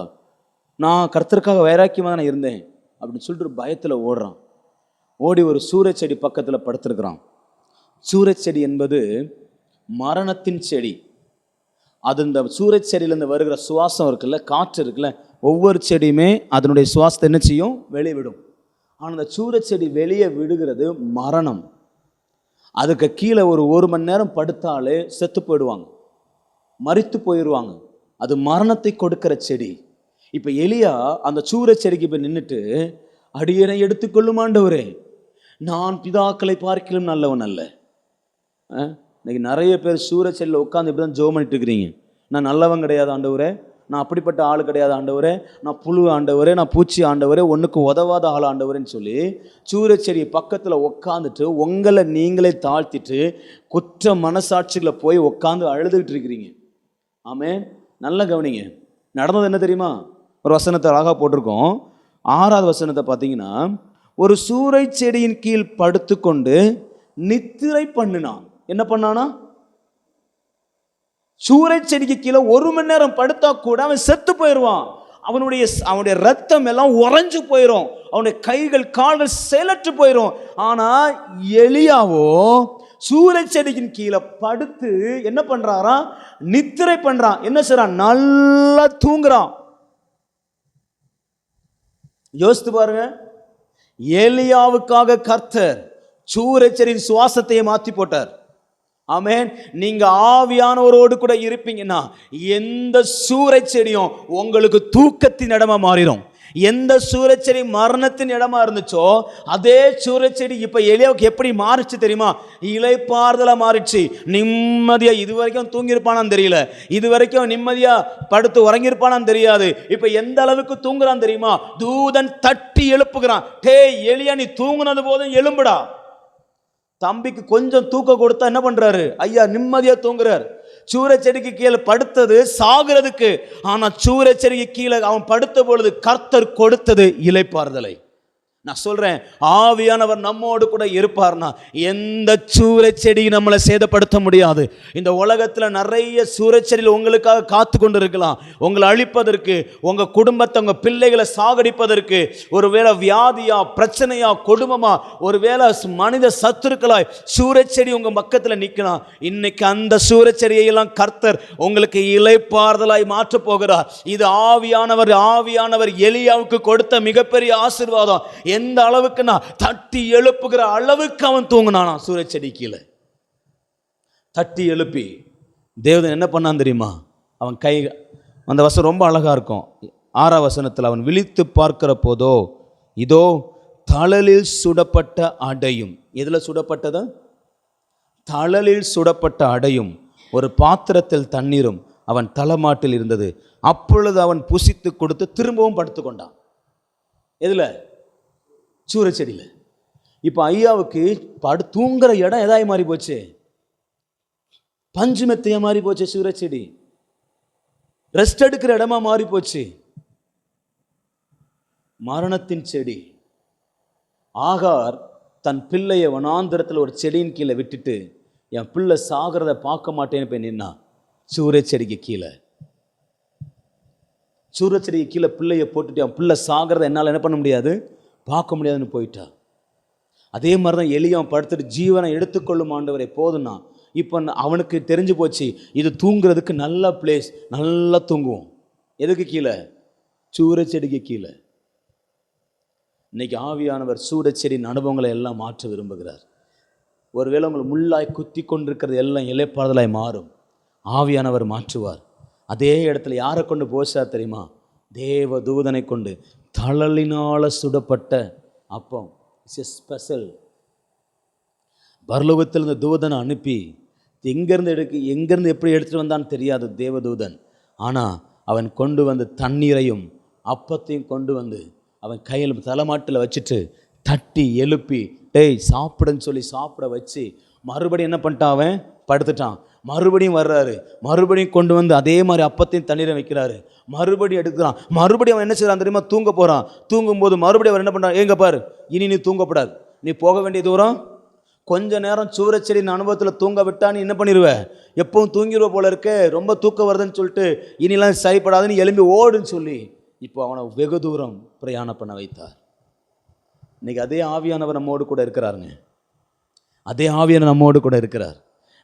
நான் கர்த்தருக்காக வைராக்கியமாக தான் இருந்தேன் அப்படின்னு சொல்லிட்டு ஒரு பயத்தில் ஓடுறான். ஓடி ஒரு சூரச்செடி பக்கத்தில் படுத்திருக்கிறான். சூரச்செடி என்பது மரணத்தின் செடி. அது இந்த சூரச்செடியிலேருந்து வருகிற சுவாசம் இருக்குல்ல, காற்று இருக்குல்ல, ஒவ்வொரு செடியுமே அதனுடைய சுவாசத்தை என்ன செய்யும்? வெளியே விடும். ஆனால் அந்த சூரச்செடி வெளியே விடுகிறது மரணம். அதுக்கு கீழே ஒரு மணி நேரம் படுத்தாலே செத்து போயிடுவாங்க, மரித்து போயிடுவாங்க. அது மரணத்தை கொடுக்கிற செடி. இப்போ எலியா அந்த சூரச்செடிக்கு போய் நின்றுட்டு, அடியனை எடுத்துக்கொள்ளும் ஆண்டவரே, நான் பிதாக்களை பார்க்கலும் நல்லவன் அல்ல. இன்னைக்கு நிறைய பேர் சூரச்செடியில் உட்காந்து இப்படி தான் ஜெபம் பண்ணிட்டு இருக்கிறீங்க. நான் நல்லவன் கிடையாது ஆண்டவரே, நான் அப்படிப்பட்ட ஆள் கிடையாது ஆண்டவரே, நான் புழு ஆண்டவரே, நான் பூச்சி ஆண்டவரே, ஒன்றுக்கு உதவாத ஆள் ஆண்டவரேன்னு சொல்லி சூரச்செடி பக்கத்தில் உட்காந்துட்டு உங்களை நீங்களே தாழ்த்திட்டு குற்ற மனசாட்சிகளை போய் உட்காந்து அழுதுகிட்டு இருக்கிறீங்க. ஆமென். நல்லா கவனிங்க. நடந்தது என்ன தெரியுமா? ஒரு வசனத்தை அழகாக போட்டிருக்கோம். 6வது வசனத்தை பார்த்தீங்கன்னா, ஒரு சூரை செடியின் கீழ் படுத்துக்கொண்டு நித்திரை பண்ணினான். என்ன பண்ணானா? சூரை செடிக்கு கீழே 1 மணி நேரம் படுத்தா கூட அவன் செத்து போயிடுவான். அவனுடைய ரத்தம் எல்லாம் உறைஞ்சு போயிடும், அவனுடைய கைகள் கால்கள் செயலற்று போயிடும். ஆனா எலியாவோ சூரை செடியின் கீழே படுத்து என்ன பண்றாரா? நித்திரை பண்றான். என்ன செய்றான்? நல்லா தூங்குறான். யோசித்து பாருங்க. எலியாவுக்காக கர்த்தர் சூரச்செடியின் சுவாசத்தை மாற்றி போட்டார். ஆமென். நீங்க ஆவியானவரோடு கூட இருப்பீங்கன்னா எந்த சூரை செடியும் உங்களுக்கு தூக்கத்தின் இடமா மாறிடும். எந்த சூரச்செடி மரணத்தின் இடமா இருந்துச்சோ அதே சூரச்செடி இப்ப எலியாவுக்கு எப்படி மாறிச்சு தெரியுமா? இளைப்பாறுதலா மாறிச்சு. நிம்மதியா, இது வரைக்கும் தூங்கியிருப்பானான்னு தெரியல, இது வரைக்கும் நிம்மதியா படுத்து உறங்கியிருப்பானான்னு தெரியாது. இப்ப எந்த அளவுக்கு தூங்குறான் தெரியுமா? தூதன் தட்டி எழுப்புகிறான். டே எலியா, நீ தூங்குனது போதும், எழும்புடா. தம்பிக்கு கொஞ்சம் தூக்கம் கொடுத்தா என்ன பண்றாரு? ஐயா நிம்மதியா தூங்குறார். சூரச்செடிக்கு கீழே படுத்தது சாகிறதுக்கு, ஆனா சூரச்செடிக்கு கீழே அவன் படுத்த பொழுது கர்த்தர் கொடுத்தது இளைப்பாறுதலை. நான் சொல்றேன், ஆவியானவர் நம்மோடு கூட இருப்பார்னா எந்த சூரச்செடி நம்மளை சேதப்படுத்த முடியாது. இந்த உலகத்துல நிறைய சூரச்செடியில் உங்களுக்காக காத்து கொண்டு இருக்கலாம், உங்களை அழிப்பதற்கு, உங்க குடும்பத்தை, உங்க பிள்ளைகளை சாகடிப்பதற்கு. ஒருவேளை வியாதியா, பிரச்சனையா, கொடுமமா, ஒருவேளை மனித சத்துருக்களாய் சூரச்செடி உங்க பக்கத்துல நிக்கலாம். இன்னைக்கு அந்த சூரச்செடியை எல்லாம் கர்த்தர் உங்களுக்கு இளைப்பாறுதலாய் மாற்ற போகிறார். இது ஆவியானவர் எலியாவுக்கு கொடுத்த மிகப்பெரிய ஆசீர்வாதம். எந்த அளவுக்கு நான் தட்டி எழுப்புகிற அளவுக்கு அவன் தூங்கினானா சூரச்செடி கீழே. தட்டி எழுப்பி தேவன் என்ன பண்ணான் தெரியுமா? அவன் கை, அந்த வசனம் ரொம்ப அழகா இருக்கும். 6ஆம் வசனத்தில், அவன் விழித்து பார்க்கிற போதோ இதோ தழலில் சுடப்பட்ட அடையும். எதுல சுடப்பட்டது? தழலில் சுடப்பட்ட அடையும் ஒரு பாத்திரத்தில் தண்ணீரும் அவன் தலைமாட்டில் இருந்தது. அப்பொழுது அவன் புசித்து கொடுத்து திரும்பவும் படுத்துக்கொண்டான். எதுல? சூரச்செடியில். இப்போ ஐயாவுக்கு தூங்குற இடம் எதாய் மாறி போச்சு? பஞ்சு மெத்தையா மாறி போச்சு. சூரச்செடி ரெஸ்ட் எடுக்கிற இடமா மாறி போச்சு. மரணத்தின் செடி. ஆகார் தன் பிள்ளைய வனாந்திரத்தில் ஒரு செடியின் கீழே விட்டுட்டு, என் பிள்ளை சாகிறத பார்க்க மாட்டேன்னு போய் நின்னா சூரச்செடிக்கு கீழே. சூரச்செடிக்கு கீழே பிள்ளைய போட்டுட்டு என் பிள்ளை சாகிறத என்னால் என்ன பண்ண முடியாது, பார்க்க முடியாதுன்னு போயிட்டா. அதே மாதிரி தான் எலியான் படுத்துட்டு ஜீவனை எடுத்துக்கொள்ளும் ஆண்டவரே போதும்னா. இப்போ அவனுக்கு தெரிஞ்சு போச்சு, இது தூங்குறதுக்கு நல்ல பிளேஸ், நல்லா தூங்குவோம். எதுக்கு கீழே? சூரச்செடிக்கு கீழே. இன்னைக்கு ஆவியானவர் சூரச்செடியின் அனுபவங்களை எல்லாம் மாற்ற விரும்புகிறார். ஒருவேளை உங்களை முள்ளாய் குத்தி கொண்டிருக்கிறது எல்லாம் இளைப்பாறுதலாய் மாறும். ஆவியானவர் மாற்றுவார். அதே இடத்துல யாரை கொண்டு போச்சார் தெரியுமா? தேவ தூதனை கொண்டு. தழலினால சுடப்பட்ட அப்பம். It's special. பரலோகத்தில் இந்த தூதனை அனுப்பி எங்கேருந்து எப்படி எடுத்துகிட்டு வந்தான்னு தெரியாது தேவதூதன். ஆனால் அவன் கொண்டு வந்து தண்ணீரையும் அப்பத்தையும் கொண்டு வந்து அவன் கையில் தலைமாட்டில் வச்சுட்டு தட்டி எழுப்பி டேய் சாப்பிடுன்னு சொல்லி சாப்பிட வச்சு மறுபடியும் என்ன பண்ணிட்டான்? அவன் படுத்துட்டான். மறுபடியும் வர்றாரு, மறுபடியும் கொண்டு வந்து அதே மாதிரி அப்பத்தையும் தண்ணீரை வைக்கிறாரு. மறுபடியும் எடுக்கிறான். மறுபடியும் அவன் என்ன செய்யறான் தெரியுமா? தூங்க போகிறான். தூங்கும்போது மறுபடியும் அவர் என்ன பண்ணுறான்? எங்க பாரு, இனி நீ தூங்கப்படாது, நீ போக வேண்டிய தூரம் கொஞ்ச நேரம். சூரச்செடியின் அனுபவத்தில் தூங்க விட்டா நீ என்ன பண்ணிடுவ? எப்பவும் தூங்கிடுவ போல இருக்க, ரொம்ப தூக்கம் வருதுன்னு சொல்லிட்டு இனிலாம் சரிப்படாதுன்னு எழும்பி ஓடுன்னு சொல்லி இப்போ அவனை வெகு தூரம் பிரயாணம் பண்ண வைத்தார். இன்னைக்கு அதே ஆவியானவர் நம்மோடு கூட இருக்கிறாருங்க. அதே ஆவியானவர் நம்மோடு கூட இருக்கிறார்.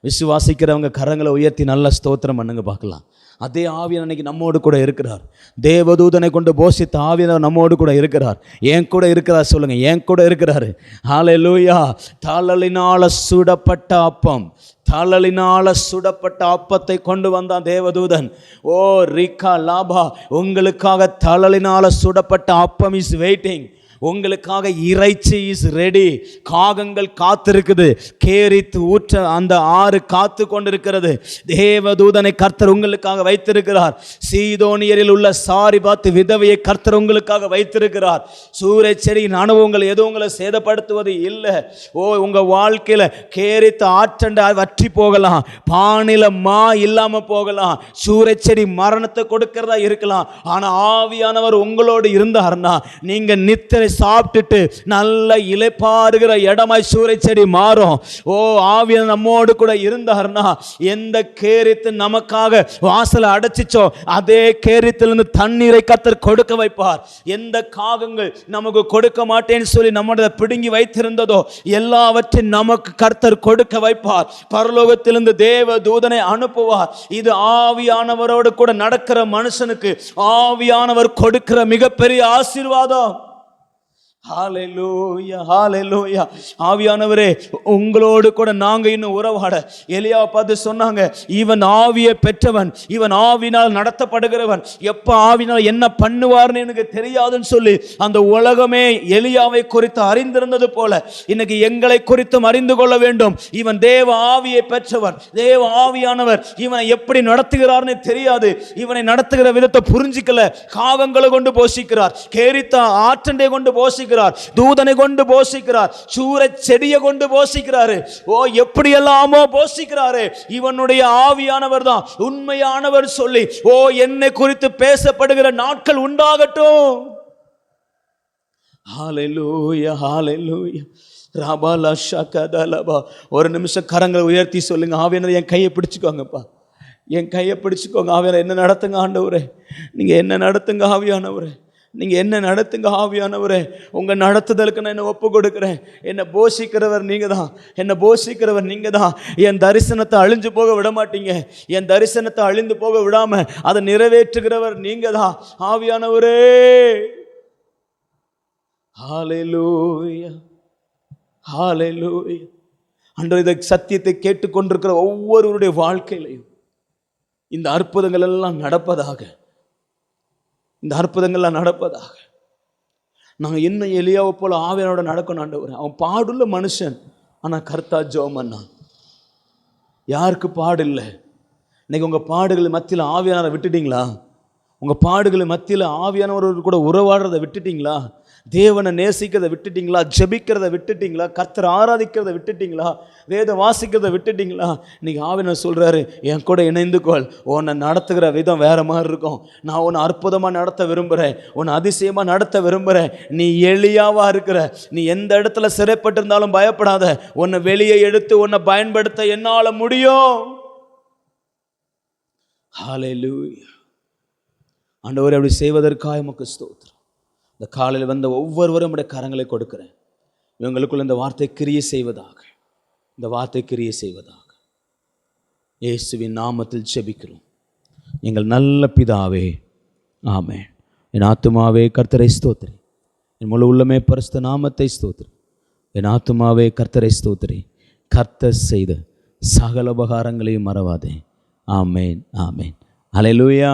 விசுவாசிக்கிறவங்க கரங்களை உயர்த்தி நல்ல ஸ்தோத்திரம் பண்ணுங்க பார்க்கலாம். அதே ஆவியானவர் இன்னைக்கு நம்மோடு கூட இருக்கிறார். தேவதூதனை கொண்டு போஷித்த ஆவியானவர் நம்மோடு கூட இருக்கிறார். என் கூட இருக்கிறார் சொல்லுங்க, என் கூட இருக்கிறாரு. ஹல்லேலூயா. தழலினால சுடப்பட்ட அப்பம், தழலினால சுடப்பட்ட அப்பத்தை கொண்டு வந்தான் தேவதூதன். ஓ ரிகா லாபா, உங்களுக்காக தழலினால சுடப்பட்ட அப்பம் இஸ் வெயிட்டிங். உங்களுக்காக இறைச்சி இஸ் ரெடி. காகங்கள் காத்திருக்குது. கேரித்து ஊற்ற அந்த ஆறு காத்து கொண்டிருக்கிறது. தேவதூதனை கர்த்தர் உங்களுக்காக வைத்திருக்கிறார். சீதோனியரில் உள்ள சாரிபாத் விதவையை கர்த்தர் உங்களுக்காக வைத்திருக்கிறார். சூரச்செடியின் அனுபவங்கள் எதுவும் உங்களை சேதப்படுத்துவது இல்லை. ஓ உங்க வாழ்க்கையில கேரித்து ஆற்றண்ட வற்றி போகலாம், பானில மா இல்லாம போகலாம், சூரச்செடி மரணத்தை கொடுக்கிறதா இருக்கலாம். ஆனா ஆவியானவர் உங்களோடு இருந்தார்னா நீங்க நித்திரை சாப்பிட்டுட்டு நல்ல இளைப்பாறுகிற இடமாய் சூரச்செடி மாறும். ஓ ஆவியானவர் நம்மோடு கூட இருந்தார்னா எந்த கேரித்து நமக்காக வாசலை அடைச்சிச்சோ அதே கேரித்திலிருந்து தண்ணீரை கர்த்தர் கொடுக்க வைப்பார். எந்த காகங்கள் நமக்கு கொடுக்க மாட்டேன்னு சொல்லி நம்மளை பிடுங்கி வைத்திருந்ததோ எல்லாவற்றையும் நமக்கு கர்த்தர் கொடுக்க வைப்பார். பரலோகத்திலிருந்து தேவ தூதனை அனுப்புவார். இது ஆவியானவரோடு கூட நடக்கிற மனுஷனுக்கு ஆவியானவர் கொடுக்கிற மிகப்பெரிய ஆசீர்வாதம். ஹalleluya ஹalleluya. ஆவியானவரே, உங்களோடு கூட நாங்க இன்னும் உறவாட எலியாவை பார்த்து சொன்னாங்க, இவன் ஆவியை பெற்றவன், இவன் ஆவினால் நடத்தப்படுகிறவன், எப்ப ஆவினால் என்ன பண்ணுவார்னு எனக்கு தெரியாதுன்னு சொல்லி அந்த உலகமே எலியாவை குறித்து அறிந்திருந்தது போல இன்னைக்கு எங்களை குறித்தும் அறிந்து கொள்ள வேண்டும். இவன் தேவ ஆவியை பெற்றவன், தேவ ஆவியானவர் இவனை எப்படி நடத்துகிறார்னு தெரியாது. இவனை நடத்துகிற விதத்தை புரிஞ்சிக்கல. காகங்களை கொண்டு போஷிக்கிறார், கேரித்தா ஆற்றண்டை கொண்டு போஷிக்கிறார், தூதனை கொண்டு போஷிக்கிறார், சூர செடியை கொண்டு போஷிக்கிறாரு. ஓ, எப்படி எல்லாமோ போஷிக்கிறாரு. இவனுடைய ஆவியானவர் தான் உண்மையானவர் சொல்லி, ஓ, என்னை குறித்து பேசப்படுகிற நாட்கள் உண்டாகட்டும். ஹalleluya ஹalleluya. ரபல ஷகதலபா. ஒரு நிமிஷம் கரங்களை உயர்த்தி சொல்லுங்க, ஆவியானவர் என் கையை பிடிச்சுக்கோங்கப்பா, என் கையை பிடிச்சுக்கோங்க. ஆவியானவர் என்ன நடத்துங்க ஆண்டவரே, நீங்க என்ன நடத்துங்க ஆவியானவரே, நீங்க என்ன நடத்துங்க ஆவியானவரே. உங்க நடத்துதலுக்கு நான் என்ன ஒப்பு கொடுக்கிறேன். என்னை போஷிக்கிறவர் நீங்க தான், என்னை போஷிக்கிறவர் நீங்க தான். என் தரிசனத்தை அழிஞ்சு போக விட மாட்டீங்க, என் தரிசனத்தை அழிந்து போக விடாம அதை நிறைவேற்றுகிறவர் நீங்க தான் ஆவியானவரே. ஹalleluya ஹalleluya. அன்று இந்த சத்தியத்தை கேட்டுக்கொண்டிருக்கிற ஒவ்வொருவருடைய வாழ்க்கையிலையும் இந்த அற்புதங்கள் எல்லாம் நடப்பதாக, இந்த அற்புதங்கள்லாம் நடப்பதாக. நாங்கள் இன்னும் எலியாவை போல ஆவியானோட நடக்கணும் ஆண்டவரே. அவன் பாடுள்ள மனுஷன், ஆனால் கர்த்தா ஜெபம் பண்ணான். யாருக்கு பாடு இல்லை? இன்னைக்கு உங்கள் பாடுகள் மத்தியில் ஆவியானவரை விட்டுட்டீங்களா? உங்கள் பாடுகள் மத்தியில் ஆவியானவர் கூட உறவாடுறதை விட்டுட்டீங்களா? தேவனை நேசிக்கிறத விட்டுட்டீங்களா? ஜெபிக்கிறத விட்டுட்டீங்களா? கர்த்தரை ஆராதிக்கிறத விட்டுட்டீங்களா? வேதம் வாசிக்கிறத விட்டுட்டீங்களா? இன்னைக்கு ஆவியானவர் சொல்றாரு, என் கூட இணைந்துக்கொள். உன்னை நடத்துகிற விதம் வேற மாதிரி இருக்கும். நான் உன்னை அற்புதமாக நடத்த விரும்புகிறேன், உன்னை அதிசயமாக நடத்த விரும்புகிறேன். நீ எளியாவா இருக்கிற, நீ எந்த இடத்துல சிறைப்பட்டிருந்தாலும் பயப்படாத. உன்னை வெளியே எடுத்து உன்னை பயன்படுத்த என்னால் முடியும். ஹalleluya. ஆண்டவரே, அப்படி செய்வதற்காக உமக்கு ஸ்தோத்திரம். இந்த காலையில் வந்த ஒவ்வொருவரும் உடைய கரங்களை கொடுக்கிறேன். இவங்களுக்குள்ள இந்த வார்த்தை கிரியை செய்வதாக, இந்த வார்த்தை கிரியை செய்வதாக இயேசுவின் நாமத்தில் ஜெபிக்கிறோம் எங்கள் நல்ல பிதாவே, ஆமென். என் ஆத்துமாவே கர்த்தரை ஸ்தோத்திரி, என் முழு உள்ளமே பரிசுத்த நாமத்தை ஸ்தோத்திரி. என் ஆத்துமாவே கர்த்தரை ஸ்தோத்திரி, கர்த்தர் செய்த சகல உபகாரங்களையும் மறவாதே. ஆமென் ஆமென். ஹல்லேலூயா.